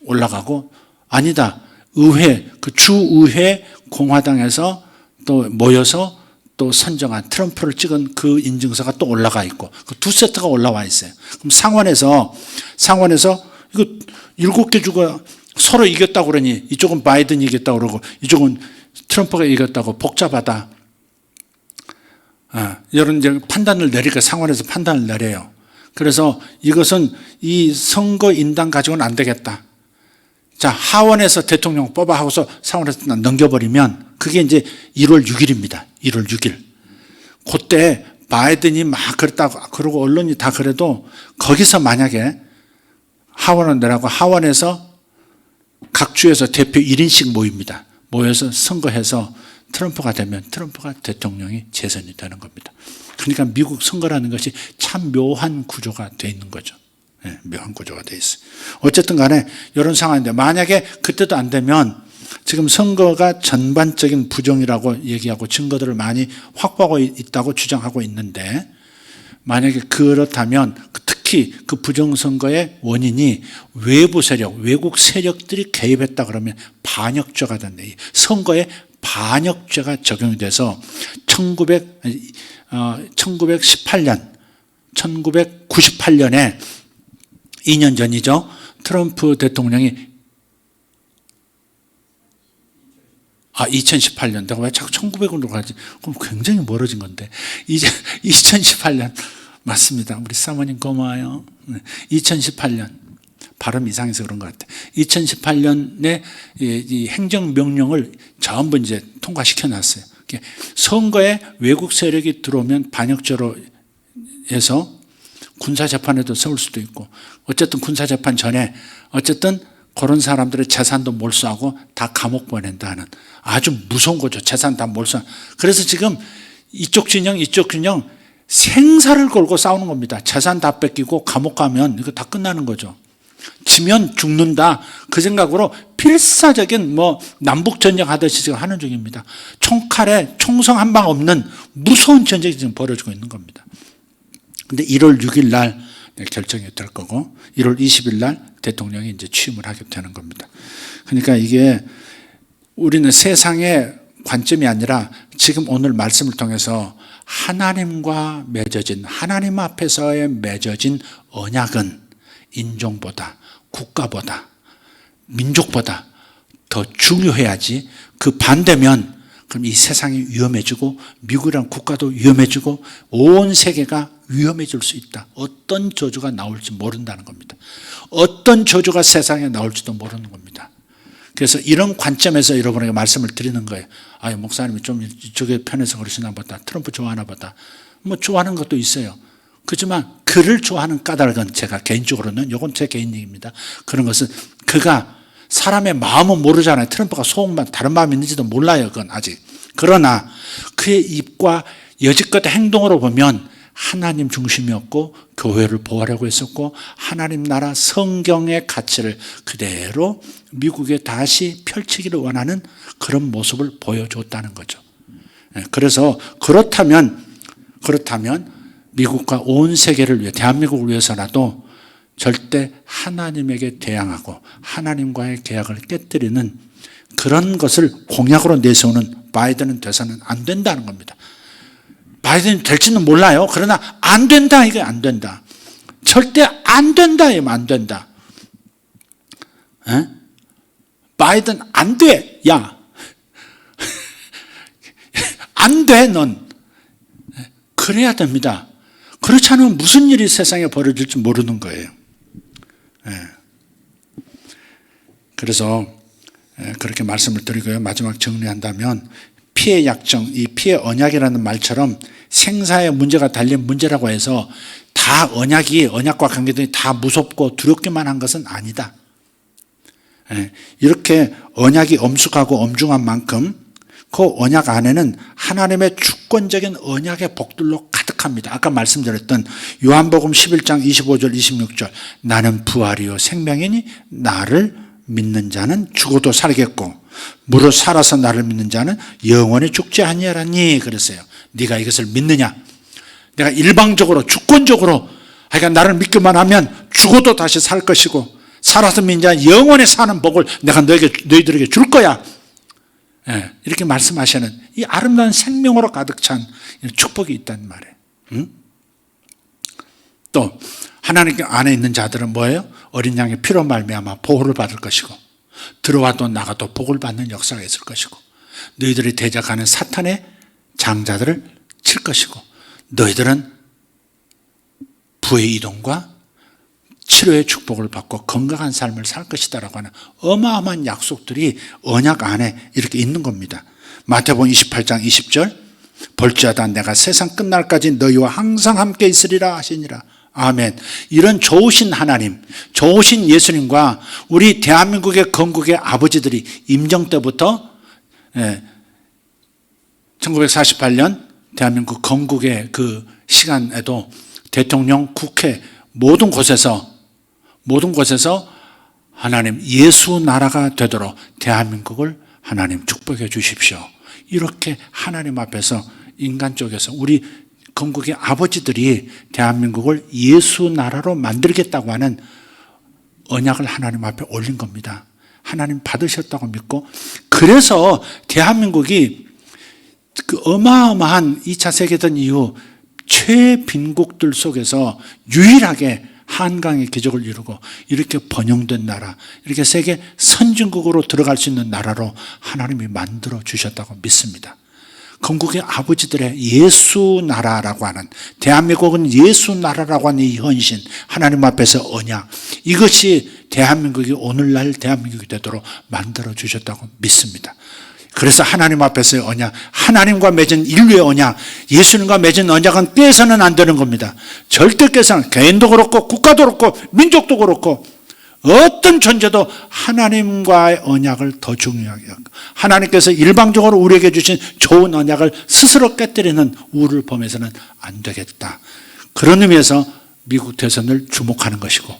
올라가고, 아니다. 의회, 그 주의회 공화당에서 또 모여서 또 선정한 트럼프를 찍은 그 인증서가 또 올라가 있고, 그 2세트가 올라와 있어요. 그럼 상원에서 이거 7개 주가 서로 이겼다고 그러니 이쪽은 바이든이 이겼다고 그러고 이쪽은 트럼프가 이겼다고 복잡하다. 이런 이제 판단을 내리니까 상원에서 판단을 내려요. 그래서 이것은 이 선거인단 가지고는 안 되겠다. 자, 하원에서 대통령 뽑아 하고서 상원에서 넘겨버리면 그게 이제 1월 6일입니다. 1월 6일. 그때 바이든이 막 그랬다고 그러고 언론이 다 그래도 거기서 만약에 하원을 내라고 하원에서 각 주에서 대표 1인씩 모입니다. 모여서 선거해서 트럼프가 되면 트럼프가 대통령이 재선이 되는 겁니다. 그러니까 미국 선거라는 것이 참 묘한 구조가 되어 있는 거죠. 네, 묘한 구조가 되어 있어요. 어쨌든 간에 이런 상황인데 만약에 그때도 안 되면 지금 선거가 전반적인 부정이라고 얘기하고 증거들을 많이 확보하고 있다고 주장하고 있는데 만약에 그렇다면 특히 그 부정선거의 원인이 외부 세력, 외국 세력들이 개입했다 그러면 반역죄가 된다. 선거에 반역죄가 적용이 돼서 1998년에 2년 전이죠. 트럼프 대통령이 2018년. 내가 왜 자꾸 1900으로 가지? 그럼 굉장히 멀어진 건데. 이제 2018년. 맞습니다. 우리 사모님 고마워요. 2018년. 발음 이상해서 그런 것 같아요. 2018년에 이 행정명령을 전부 이제 통과시켜 놨어요. 선거에 외국 세력이 들어오면 반역죄로 해서 군사재판에도 세울 수도 있고, 어쨌든 군사재판 전에 어쨌든 그런 사람들의 재산도 몰수하고 다 감옥 보낸다는 아주 무서운 거죠. 재산 다 몰수. 그래서 지금 이쪽 진영 생사를 걸고 싸우는 겁니다. 재산 다 뺏기고 감옥 가면 이거 다 끝나는 거죠. 지면 죽는다. 그 생각으로 필사적인 남북 전쟁 하듯이 지금 하는 중입니다. 총칼에 총성 한 방 없는 무서운 전쟁이 지금 벌어지고 있는 겁니다. 근데 1월 6일 날 결정이 될 거고 1월 20일 날 대통령이 이제 취임을 하게 되는 겁니다. 그러니까 이게 우리는 세상의 관점이 아니라 지금 오늘 말씀을 통해서 하나님과 맺어진, 하나님 앞에서의 맺어진 언약은 인종보다, 국가보다, 민족보다 더 중요해야지. 그 반대면 그럼 이 세상이 위험해지고 미국이란 국가도 위험해지고 온 세계가 위험해질 수 있다. 어떤 저주가 나올지 모른다는 겁니다. 어떤 저주가 세상에 나올지도 모르는 겁니다. 그래서 이런 관점에서 여러분에게 말씀을 드리는 거예요. 목사님이 좀 이쪽에 편해서 그러시나 보다. 트럼프 좋아하나 보다. 좋아하는 것도 있어요. 그렇지만 그를 좋아하는 까닭은 제가 개인적으로는, 이건 제 개인 얘기입니다. 그런 것은 그가 사람의 마음은 모르잖아요. 트럼프가 속만 다른 마음이 있는지도 몰라요. 그건 아직. 그러나 그의 입과 여지껏 행동으로 보면 하나님 중심이었고 교회를 보호하려고 했었고 하나님 나라 성경의 가치를 그대로 미국에 다시 펼치기를 원하는 그런 모습을 보여줬다는 거죠. 그래서 그렇다면 미국과 온 세계를 위해, 대한민국을 위해서라도 절대 하나님에게 대항하고 하나님과의 계약을 깨뜨리는 그런 것을 공약으로 내세우는 바이든은 돼서는 안 된다는 겁니다. 바이든이 될지는 몰라요. 그러나 안 된다, 이게 안 된다. 절대 안 된다, 이거 안 된다. 에? 바이든 안 돼, 야. 안 돼, 넌. 그래야 됩니다. 그렇지 않으면 무슨 일이 세상에 벌어질지 모르는 거예요. 그래서 그렇게 말씀을 드리고요. 마지막 정리한다면 피해 약정, 이 피해 언약이라는 말처럼 생사의 문제가 달린 문제라고 해서 다 언약과 관계들이 다 무섭고 두렵기만 한 것은 아니다. 이렇게 언약이 엄숙하고 엄중한 만큼 그 언약 안에는 하나님의 주권적인 언약의 복들로 가득합니다. 아까 말씀드렸던 요한복음 11장 25절 26절 나는 부활이요 생명이니 나를 믿는 자는 죽어도 살겠고 무릇 살아서 나를 믿는 자는 영원히 죽지 아니하라니 그랬어요. 네가 이것을 믿느냐? 내가 일방적으로 주권적으로 그러니까 나를 믿기만 하면 죽어도 다시 살 것이고 살아서 믿는 자는 영원히 사는 복을 내가 너희들에게 줄 거야. 이렇게 말씀하시는 이 아름다운 생명으로 가득 찬 축복이 있단 말이에요. 또 하나님 안에 있는 자들은 뭐예요? 어린 양의 피로 말미암아 보호를 받을 것이고 들어와도 나가도 복을 받는 역사가 있을 것이고 너희들이 대적하는 사탄의 장자들을 칠 것이고 너희들은 부의 이동과 치료의 축복을 받고 건강한 삶을 살 것이다라고 하는 어마어마한 약속들이 언약 안에 이렇게 있는 겁니다. 마태복음 28장 20절 볼지어다 내가 세상 끝날까지 너희와 항상 함께 있으리라 하시니라. 아멘. 이런 좋으신 하나님, 좋으신 예수님과 우리 대한민국의 건국의 아버지들이 임정 때부터 1948년 대한민국 건국의 그 시간에도 대통령, 국회 모든 곳에서 하나님 예수 나라가 되도록 대한민국을 하나님 축복해 주십시오. 이렇게 하나님 앞에서 인간 쪽에서 우리 건국의 아버지들이 대한민국을 예수 나라로 만들겠다고 하는 언약을 하나님 앞에 올린 겁니다. 하나님 받으셨다고 믿고 그래서 대한민국이 그 어마어마한 2차 세계대전 이후 최빈국들 속에서 유일하게 한강의 기적을 이루고 이렇게 번영된 나라, 이렇게 세계 선진국으로 들어갈 수 있는 나라로 하나님이 만들어 주셨다고 믿습니다. 건국의 아버지들의 예수 나라라고 하는, 대한민국은 예수 나라라고 하는 이 헌신, 하나님 앞에서 언약, 이것이 대한민국이 오늘날 대한민국이 되도록 만들어 주셨다고 믿습니다. 그래서 하나님 앞에서의 언약, 하나님과 맺은 인류의 언약, 예수님과 맺은 언약은 깨서는 안 되는 겁니다. 절대 깨서는, 개인도 그렇고 국가도 그렇고 민족도 그렇고 어떤 존재도 하나님과의 언약을 더 중요하게 하고 하나님께서 일방적으로 우리에게 주신 좋은 언약을 스스로 깨뜨리는 우를 범해서는 안 되겠다. 그런 의미에서 미국 대선을 주목하는 것이고,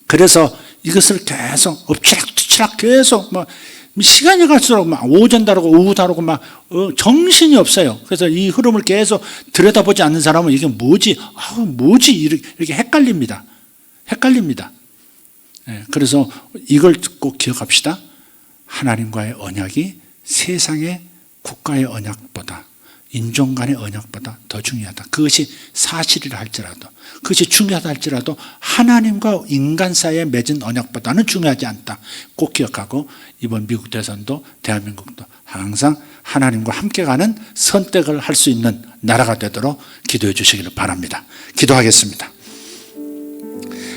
그래서 이것을 계속 엎치락뒤치락 계속 막 시간이 갈수록 막 오전 다르고 오후 다르고 막 정신이 없어요. 그래서 이 흐름을 계속 들여다보지 않는 사람은 이게 뭐지? 뭐지? 이렇게 헷갈립니다. 그래서 이걸 꼭 기억합시다. 하나님과의 언약이 세상의 국가의 언약보다, 인종 간의 언약보다 더 중요하다. 그것이 사실이라 할지라도, 그것이 중요하다 할지라도 하나님과 인간 사이에 맺은 언약보다는 중요하지 않다. 꼭 기억하고 이번 미국 대선도 대한민국도 항상 하나님과 함께 가는 선택을 할 수 있는 나라가 되도록 기도해 주시기를 바랍니다. 기도하겠습니다.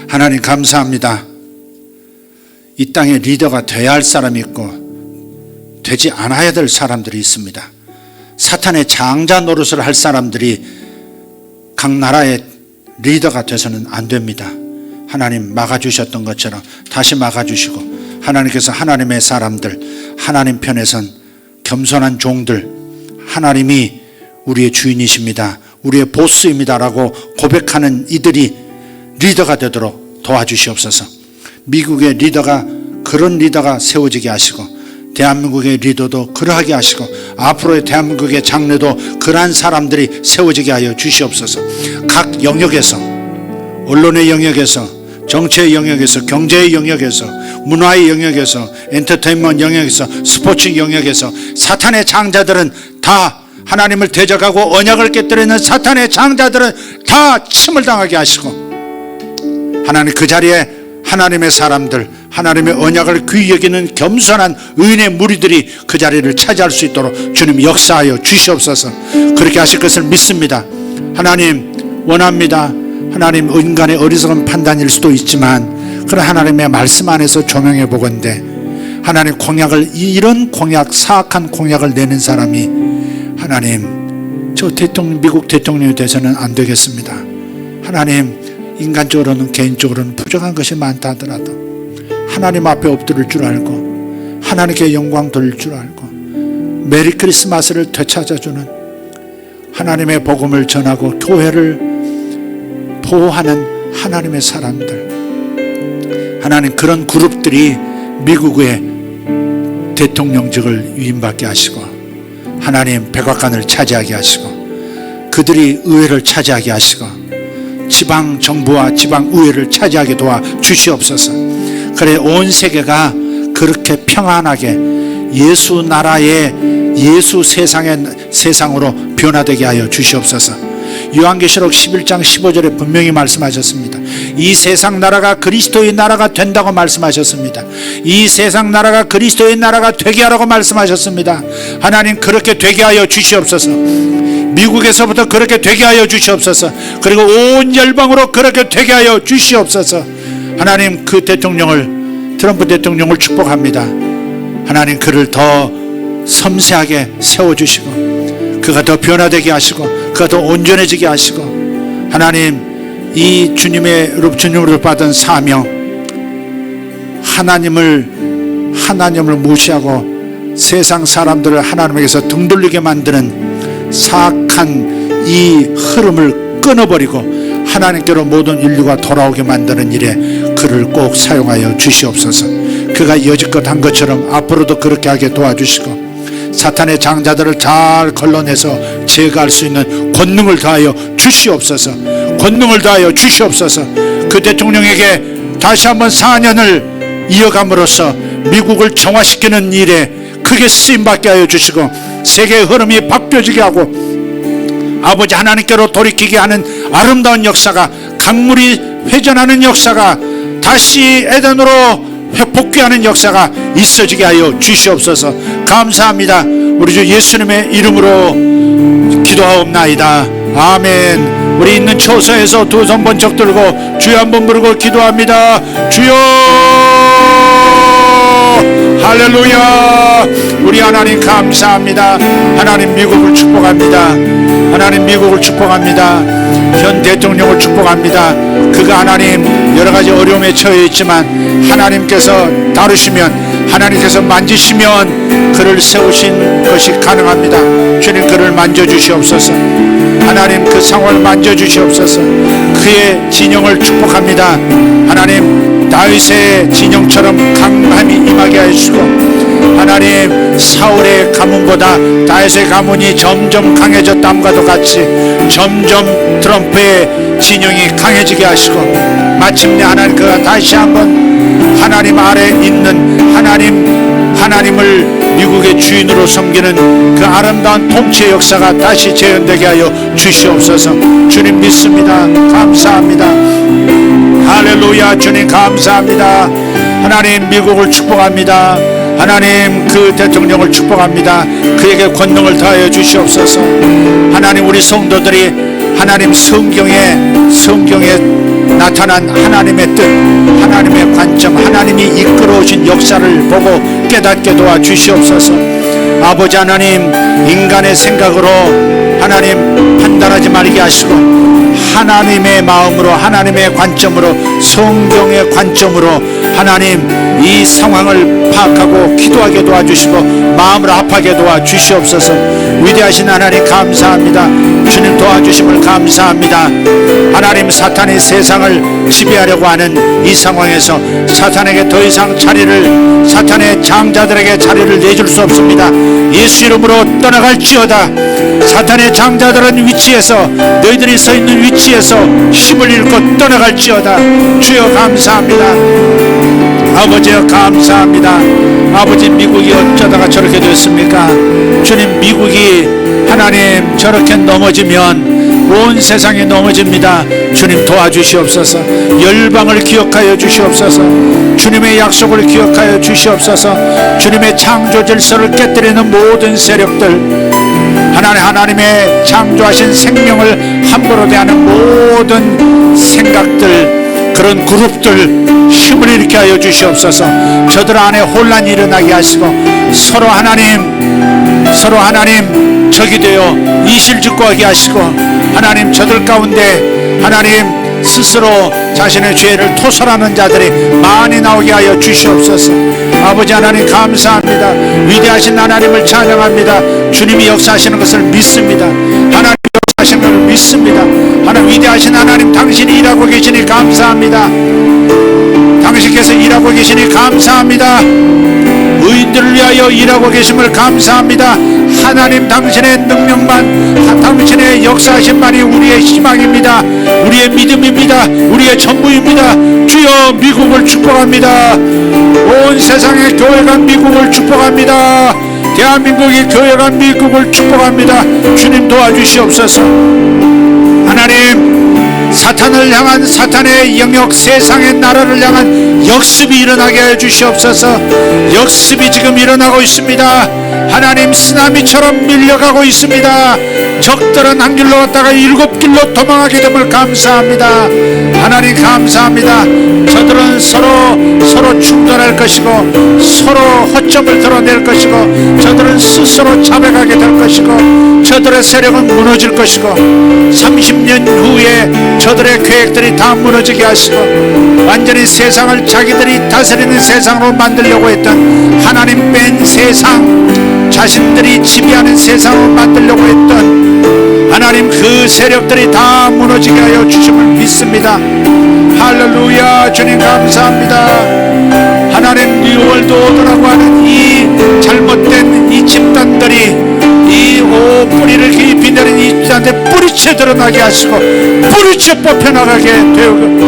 하나님 감사합니다. 이 땅에 리더가 되어야 할 사람이 있고 되지 않아야 될 사람들이 있습니다. 사탄의 장자 노릇을 할 사람들이 각 나라의 리더가 돼서는 안 됩니다. 하나님 막아주셨던 것처럼 다시 막아주시고, 하나님께서 하나님의 사람들, 하나님 편에선 겸손한 종들, 하나님이 우리의 주인이십니다, 우리의 보스입니다라고 고백하는 이들이 리더가 되도록 도와주시옵소서. 미국의 리더가 그런 리더가 세워지게 하시고, 대한민국의 리더도 그러하게 하시고, 앞으로의 대한민국의 장래도 그러한 사람들이 세워지게 하여 주시옵소서. 각 영역에서, 언론의 영역에서, 정치의 영역에서, 경제의 영역에서, 문화의 영역에서, 엔터테인먼트 영역에서, 스포츠 영역에서 사탄의 장자들은 다 하나님을 대적하고 언약을 깨뜨리는 사탄의 장자들은 다 침을 당하게 하시고, 하나님 그 자리에 하나님의 사람들, 하나님의 언약을 귀히 여기는 겸손한 의인의 무리들이 그 자리를 차지할 수 있도록 주님 역사하여 주시옵소서. 그렇게 하실 것을 믿습니다. 하나님 원합니다. 하나님 인간의 어리석은 판단일 수도 있지만 그런 하나님의 말씀 안에서 조명해 보건대, 하나님 공약을, 이런 공약, 사악한 공약을 내는 사람이 하나님 저 대통령, 미국 대통령이 돼서는 안 되겠습니다. 하나님 인간적으로는 개인적으로는 부족한 것이 많다 하더라도 하나님 앞에 엎드릴 줄 알고 하나님께 영광 돌릴 줄 알고 메리 크리스마스를 되찾아주는 하나님의 복음을 전하고 교회를 보호하는 하나님의 사람들, 하나님 그런 그룹들이 미국의 대통령직을 위임받게 하시고 하나님 백악관을 차지하게 하시고 그들이 의회를 차지하게 하시고 지방 정부와 지방 의회를 차지하게 도와 주시옵소서. 그래 온 세계가 그렇게 평안하게 예수 나라의 예수 세상으로 변화되게 하여 주시옵소서. 요한계시록 11장 15절에 분명히 말씀하셨습니다. 이 세상 나라가 그리스도의 나라가 된다고 말씀하셨습니다. 이 세상 나라가 그리스도의 나라가 되게 하라고 말씀하셨습니다. 하나님 그렇게 되게 하여 주시옵소서. 미국에서부터 그렇게 되게 하여 주시옵소서. 그리고 온 열방으로 그렇게 되게 하여 주시옵소서. 하나님 그 대통령을, 트럼프 대통령을 축복합니다. 하나님 그를 더 섬세하게 세워주시고 그가 더 변화되게 하시고 그가 더 온전해지게 하시고, 하나님 이 주님으로 받은 사명, 하나님을 무시하고 세상 사람들을 하나님에게서 등 돌리게 만드는 사악한 이 흐름을 끊어버리고 하나님께로 모든 인류가 돌아오게 만드는 일에 그를 꼭 사용하여 주시옵소서. 그가 여지껏 한 것처럼 앞으로도 그렇게 하게 도와주시고 사탄의 장자들을 잘 걸러내서 제거할 수 있는 권능을 더하여 주시옵소서. 권능을 더하여 주시옵소서. 그 대통령에게 다시 한번 4년을 이어감으로써 미국을 정화시키는 일에 크게 쓰임받게 하여 주시고 세계의 흐름이 바뀌어지게 하고 아버지 하나님께로 돌이키게 하는 아름다운 역사가, 강물이 회전하는 역사가, 다시 에덴으로 복귀하는 역사가 있어지게 하여 주시옵소서. 감사합니다. 우리 주 예수님의 이름으로 기도하옵나이다. 아멘. 우리 있는 처소에서 두 손 번쩍 들고 주여 한번 부르고 기도합니다. 주여, 할렐루야. 우리 하나님 감사합니다. 하나님 미국을 축복합니다. 하나님 미국을 축복합니다. 현 대통령을 축복합니다. 그가 하나님 여러가지 어려움에 처해 있지만 하나님께서 다루시면, 하나님께서 만지시면 그를 세우신 것이 가능합니다. 주님 그를 만져주시옵소서. 하나님 그 상황을 만져주시옵소서. 그의 진영을 축복합니다. 하나님 다윗의 진영처럼 강함이 임하게 하시고 하나님 사울의 가문보다 다윗의 가문이 점점 강해졌다함과도 같이 점점 트럼프의 진영이 강해지게 하시고 마침내 하나님 그가 다시 한번 하나님 아래 있는 하나님을 미국의 주인으로 섬기는 그 아름다운 통치의 역사가 다시 재현되게 하여 주시옵소서. 주님 믿습니다. 감사합니다. 할렐루야. 주님 감사합니다. 하나님 미국을 축복합니다. 하나님 그 대통령을 축복합니다. 그에게 권능을 더하여 주시옵소서. 하나님 우리 성도들이 하나님 성경에 나타난 하나님의 뜻, 하나님의 관점, 하나님이 이끌어 오신 역사를 보고 깨닫게 도와 주시옵소서. 아버지 하나님 인간의 생각으로 하나님 판단하지 말게 하시고 하나님의 마음으로, 하나님의 관점으로, 성경의 관점으로 하나님 이 상황을 파악하고 기도하게 도와주시고 마음을 합하게 도와주시옵소서. 위대하신 하나님 감사합니다. 주님 도와주심을 감사합니다. 하나님 사탄이 세상을 지배하려고 하는 이 상황에서 사탄에게 더 이상 사탄의 장자들에게 자리를 내줄 수 없습니다. 예수 이름으로 떠나갈지어다. 사탄의 장자들은 위치에서, 너희들이 서 있는 위치에서 힘을 잃고 떠나갈지어다. 주여 감사합니다. 아버지여 감사합니다. 아버지 미국이 어쩌다가 저렇게 됐습니까? 주님 미국이 하나님, 저렇게 넘어지면 온 세상이 넘어집니다. 주님 도와주시옵소서. 열방을 기억하여 주시옵소서. 주님의 약속을 기억하여 주시옵소서. 주님의 창조 질서를 깨뜨리는 모든 세력들, 하나님의 창조하신 생명을 함부로 대하는 모든 생각들, 그런 그룹들 힘을 일으켜 하여 주시옵소서. 저들 안에 혼란이 일어나게 하시고 서로 하나님 적이 되어 이실직고하게 하시고, 하나님 저들 가운데 하나님 스스로 자신의 죄를 토설하는 자들이 많이 나오게 하여 주시옵소서. 아버지 하나님 감사합니다. 위대하신 하나님을 찬양합니다. 주님이 역사하시는 것을 믿습니다. 하나님 역사하시는 것을 믿습니다. 하나님 위대하신 하나님, 당신이 일하고 계시니 감사합니다. 당신께서 일하고 계시니 감사합니다. 의인들을 위하여 일하고 계심을 감사합니다. 하나님 당신의 능력만, 당신의 역사하심만이 우리의 희망입니다. 우리의 믿음입니다. 우리의 전부입니다. 주여 미국을 축복합니다. 온 세상의 교회가 미국을 축복합니다. 대한민국의 교회가 미국을 축복합니다. 주님 도와주시옵소서. 하나님, 사탄을 향한 사탄의 영역, 세상의 나라를 향한 역습이 일어나게 해 주시옵소서. 역습이 지금 일어나고 있습니다. 하나님, 쓰나미처럼 밀려가고 있습니다. 적들은 한 길로 갔다가 7길로 도망하게 됨을 감사합니다. 하나님 감사합니다. 저들은 서로 충돌할 것이고 서로 허점을 드러낼 것이고 저들은 스스로 자백하게 될 것이고 저들의 세력은 무너질 것이고 30년 후에 저들의 계획들이 다 무너지게 하시고 완전히 세상을 자기들이 다스리는 세상으로 만들려고 했던 하나님 뺀 세상, 자신들이 지배하는 세상으로 만들려고 했던 하나님 그 세력들이 다 무너지게 하여 주심을 믿습니다. 할렐루야. 주님 감사합니다. 하나님 뉴월드 오더라고 하는 이 잘못된 이 집단들이 이 뿌리를 깊이 내린 이 집단들 뿌리채 드러나게 하시고 뿌리채 뽑혀나가게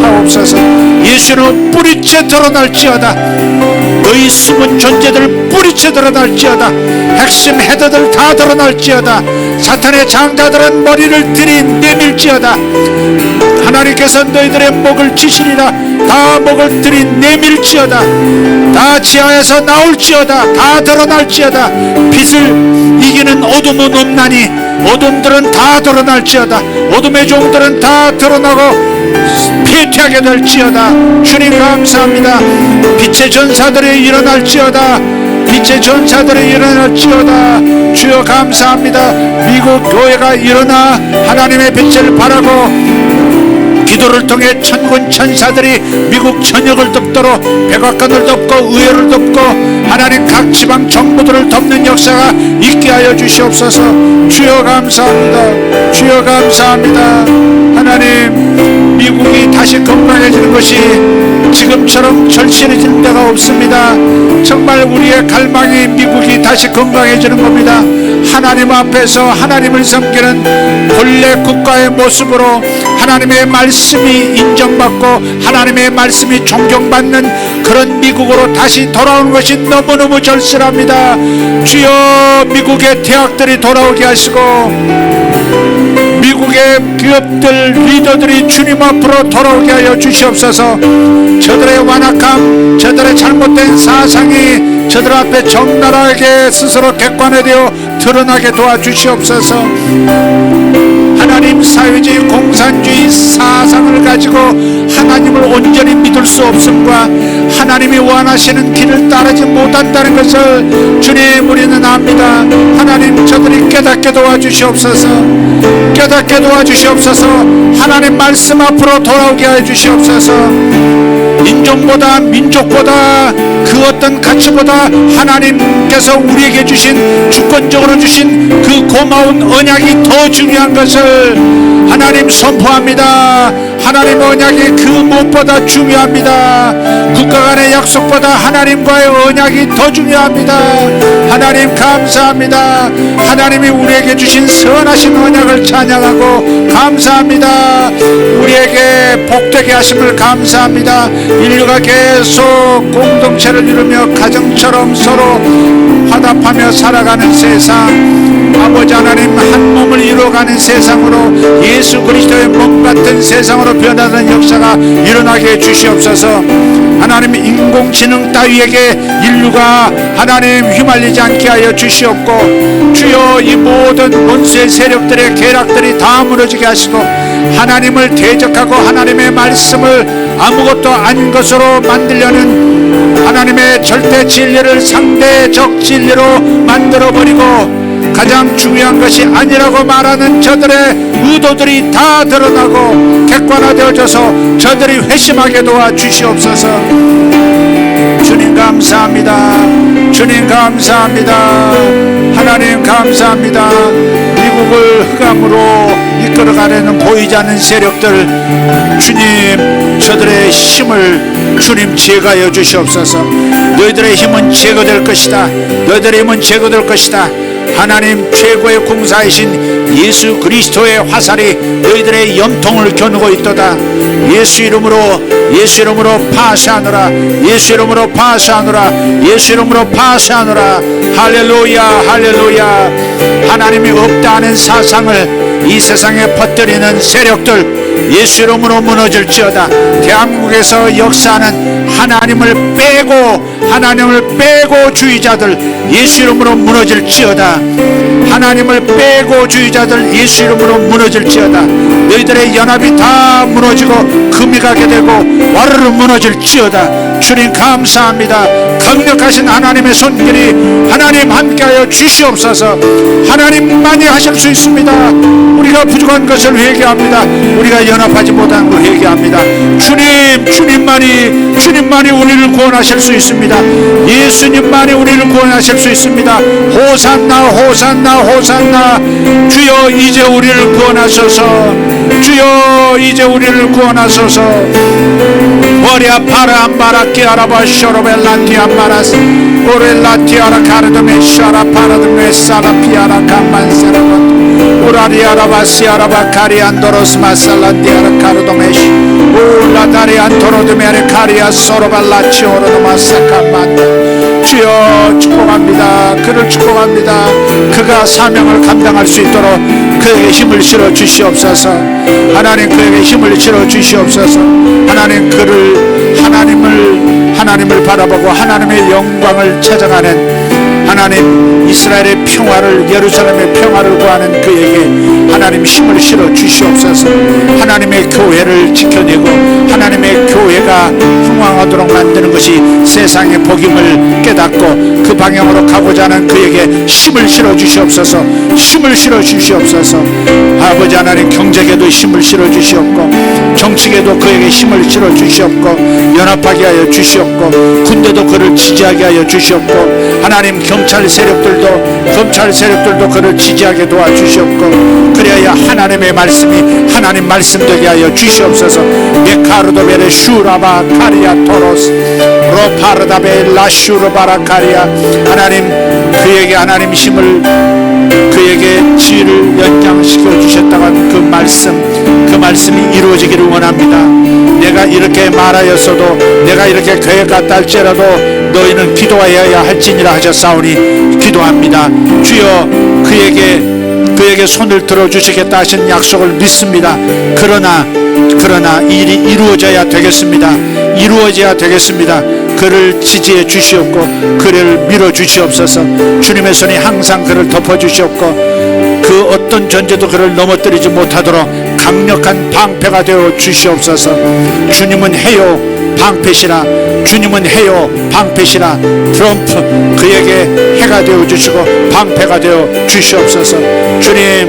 하옵소서. 예수는 뿌리채 드러날지어다. 너희 숨은 존재들 뿌리채 드러날지어다. 핵심 헤드들 다 드러날지어다. 사탄의 장자들은 머리를 들이내밀지어다. 하나님께서 너희들의 목을 치시리라. 다 목을 들이내밀지어다. 다 지하에서 나올지어다. 다 드러날지어다. 빛을 이기는 어둠은 없나니 어둠들은 다 드러날지어다. 어둠의 종들은 다 드러나고 패퇴하게 될지어다. 주님 감사합니다. 빛의 전사들이 일어날지어다. 빛의 전사들이 일어날지어다. 주여 감사합니다. 미국 교회가 일어나 하나님의 빛을 발하고 기도를 통해 천군 천사들이 미국 전역을 덮도록 백악관을 덮고 의회를 덮고 하나님 각 지방 정부들을 덮는 역사가 있게 하여 주시옵소서. 주여 감사합니다. 주여 감사합니다. 하나님, 미국이 다시 건강해지는 것이 지금처럼 절실해지는 데가 없습니다. 정말 우리의 갈망이 미국이 다시 건강해지는 겁니다. 하나님 앞에서 하나님을 섬기는 본래 국가의 모습으로 하나님의 말씀이 인정받고 하나님의 말씀이 존경받는 그런 미국으로 다시 돌아오는 것이 너무너무 절실합니다. 주여 미국의 대학들이 돌아오게 하시고 미국의 기업들 리더들이 주님 앞으로 돌아오게 하여 주시옵소서. 저들의 완악함, 저들의 잘못된 사상이 저들 앞에 적나라하게 스스로 객관화되어 드러나게 도와주시옵소서. 하나님, 사회주의 공산주의 사상을 가지고 하나님을 온전히 믿을 수 없음과 하나님이 원하시는 길을 따르지 못한다는 것을 주님 우리는 압니다. 하나님, 저들이 깨닫게 도와주시옵소서. 깨닫게 도와주시옵소서. 하나님 말씀 앞으로 돌아오게 해주시옵소서. 인종보다 민족보다 그 어떤 가치보다 하나님께서 우리에게 주신 주권적으로 주신 그 고마운 언약이 더 중요한 것을 하나님 선포합니다. 하나님 언약이 그 무엇보다 중요합니다. 국가 간의 약속보다 하나님과의 언약이 더 중요합니다. 하나님 감사합니다. 하나님이 우리에게 주신 선하신 언약을 찬양하고 감사합니다. 우리에게 복되게 하심을 감사합니다. 인류가 계속 공동체를 이루며 가정처럼 서로 화답하며 살아가는 세상, 아버지 하나님 한 변해가는 세상으로, 예수 그리스도의 몸 같은 세상으로 변화하는 역사가 일어나게 해주시옵소서. 하나님, 인공지능 따위에게 인류가 하나님 휘말리지 않게 하여 주시옵고, 주여 이 모든 원수의 세력들의 계략들이 다 무너지게 하시고, 하나님을 대적하고 하나님의 말씀을 아무것도 아닌 것으로 만들려는 하나님의 절대 진리를 상대적 진리로 만들어버리고, 가장 중요한 것이 아니라고 말하는 저들의 의도들이 다 드러나고 객관화되어져서 저들이 회심하게 도와주시옵소서. 주님 감사합니다. 주님 감사합니다. 하나님 감사합니다. 미국을 흑암으로 이끌어가려는 보이지 않는 세력들, 주님 저들의 힘을 주님 제거하여 주시옵소서. 너희들의 힘은 제거될 것이다. 너희들의 힘은 제거될 것이다. 하나님 최고의 공사이신 예수 그리스도의 화살이 너희들의 염통을 겨누고 있도다. 예수 이름으로, 예수 이름으로 파쇄하노라. 예수 이름으로 파쇄하노라. 예수 이름으로 파쇄하노라. 할렐루야, 할렐루야. 하나님이 없다 하는 사상을 이 세상에 퍼뜨리는 세력들 예수 이름으로 무너질지어다. 대한민국에서 역사하는 하나님을 빼고 주의자들 예수 이름으로 무너질지어다. 하나님을 빼고 주의자들 예수 이름으로 무너질지어다. 너희들의 연합이 다 무너지고 금이 가게 되고 와르르 무너질지어다. 주님 감사합니다. 강력하신 하나님의 손길이 하나님 함께하여 주시옵소서. 하나님만이 하실 수 있습니다. 우리가 부족한 것을 회개합니다. 우리가 연합하지 못한 걸 회개합니다. 주님만이 우리를 구원하실 수 있습니다. 예수님만이 우리를 구원하실 수 있습니다. 호산나 호산나 호산나. 주여 이제 우리를 구원하소서. 주여 이제 우리를 구원하소서. 머리아 파라암바라키 아라바쇼로벨라티 암바라스 오렐라티 아라카르드메 샤라파라드메 사라피아라 감만세라바 우라리 아라바시 아라바카리 안도로스 마살란디 아라카르도메시 울라다리 안토로드메 카리아 소로발라치 오로도마사카만다. 주여 축복합니다. 그를 축복합니다. 그가 사명을 감당할 수 있도록 그에게 힘을 실어 주시옵소서. 하나님 그에게 힘을 실어 주시옵소서. 하나님 그를 하나님을 바라보고 하나님의 영광을 찾아가는 하나님 이스라엘의 평화를, 예루살렘의 평화를 구하는 그에게 하나님 힘을 실어 주시옵소서. 하나님의 교회를 지켜내고 하나님의 교회가 흥왕하도록 만드는 것이 세상의 복임을 깨닫고 그 방향으로 가고자 하는 그에게 힘을 실어 주시옵소서. 힘을 실어 주시옵소서. 아버지 하나님 경제계도 힘을 실어 주시옵고 정치계도 그에게 힘을 실어 주시옵고 연합하게 하여 주시옵고 군대도 그를 지지하게 하여 주시옵고 하나님 검찰 세력들도 그를 지지하게 도와주시옵고 그래야 하나님의 말씀이 하나님 말씀 되게 하여 주시옵소서. 메카르도베레 슈라바 카리아 토로스 로파르다베 라슈르바라 카리아. 하나님 그에게 하나님 힘을 그에게 지혜를 연장시켜 주셨다간 그 말씀이 이루어지기를 원합니다. 내가 이렇게 말하였어도 내가 이렇게 교회 갔다 할지라도 너희는 기도하여야 할지니라 하셨사오니 기도합니다. 주여 그에게 손을 들어주시겠다 하신 약속을 믿습니다. 그러나 일이 이루어져야 되겠습니다. 그를 지지해 주시옵고 그를 밀어 주시옵소서. 주님의 손이 항상 그를 덮어 주시옵고 그 어떤 존재도 그를 넘어뜨리지 못하도록 강력한 방패가 되어 주시옵소서. 주님은 해요 방패시라. 주님은 해요 방패시라. 트럼프 그에게 해가 되어 주시고 방패가 되어 주시옵소서. 주님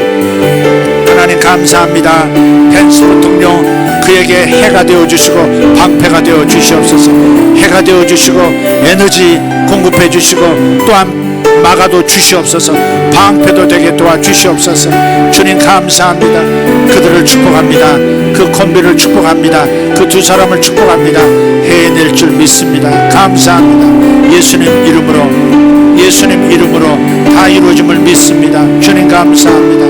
하나님 감사합니다. 펜스 부통령 그에게 해가 되어 주시고 방패가 되어 주시옵소서. 해가 되어 주시고 에너지 공급해 주시고 또한 막아도 주시옵소서. 방패도 되게 도와주시옵소서. 주님 감사합니다. 그들을 축복합니다. 그 콤비를 축복합니다. 그 두 사람을 축복합니다. 해낼 줄 믿습니다. 감사합니다. 예수님 이름으로 다 이루어짐을 믿습니다. 주님 감사합니다.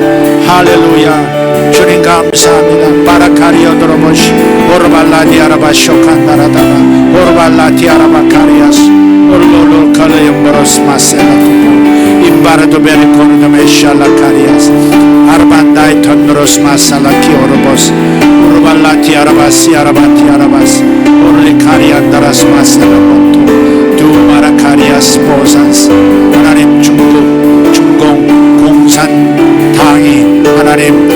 할렐루야. 주님 감사합니다. 바라카리오 드로보시 오르발라디 아라바 쇼칸나라다바 오르발라디 아라바 카리아스 오르로로 칼레용보로스 마셀라토 임바라도 베리코르도 메샬라 카리아스 아르반다 라이턴 노로스 마살라키 오르보스 오르발라티 아라바시 아라바티 아라바스 오르리카리안다라스 마살라본토 두마라카리아스 보산스 하나님 중국 중공 공산 당이 하나님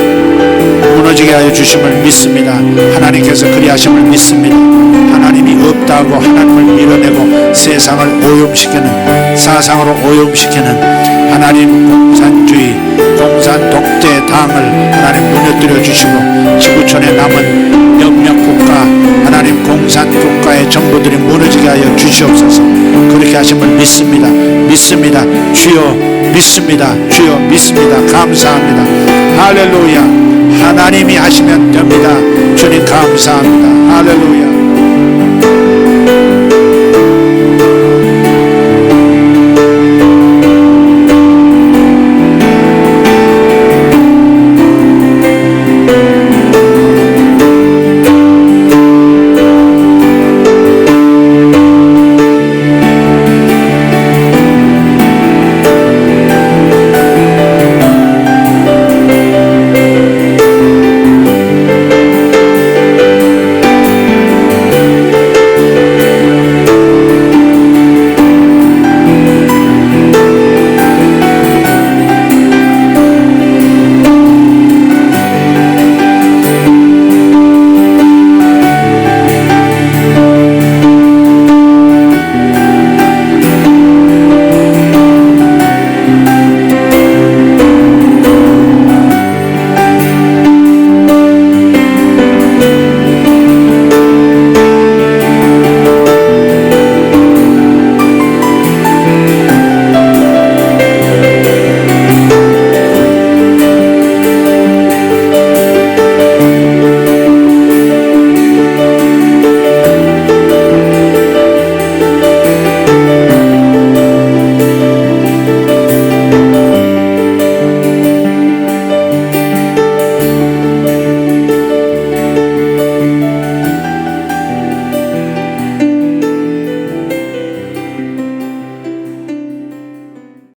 무너지게 하여 주심을 믿습니다. 하나님께서 그리하심을 믿습니다. 하나님이 없다고 하나님을 밀어내고 세상을 오염시키는 사상으로 오염시키는 하나님 공산주의 공산 독재 당을 하나님 무너뜨려 주시고 지구촌에 남은 몇몇 국가 하나님 공산 국가의 정부들이 무너지게 하여 주시옵소서. 그렇게 하심을 믿습니다. 믿습니다. 주여 믿습니다. 주여 믿습니다. 감사합니다. 할렐루야. 하나님이 하시면 됩니다. 주님 감사합니다. 할렐루야.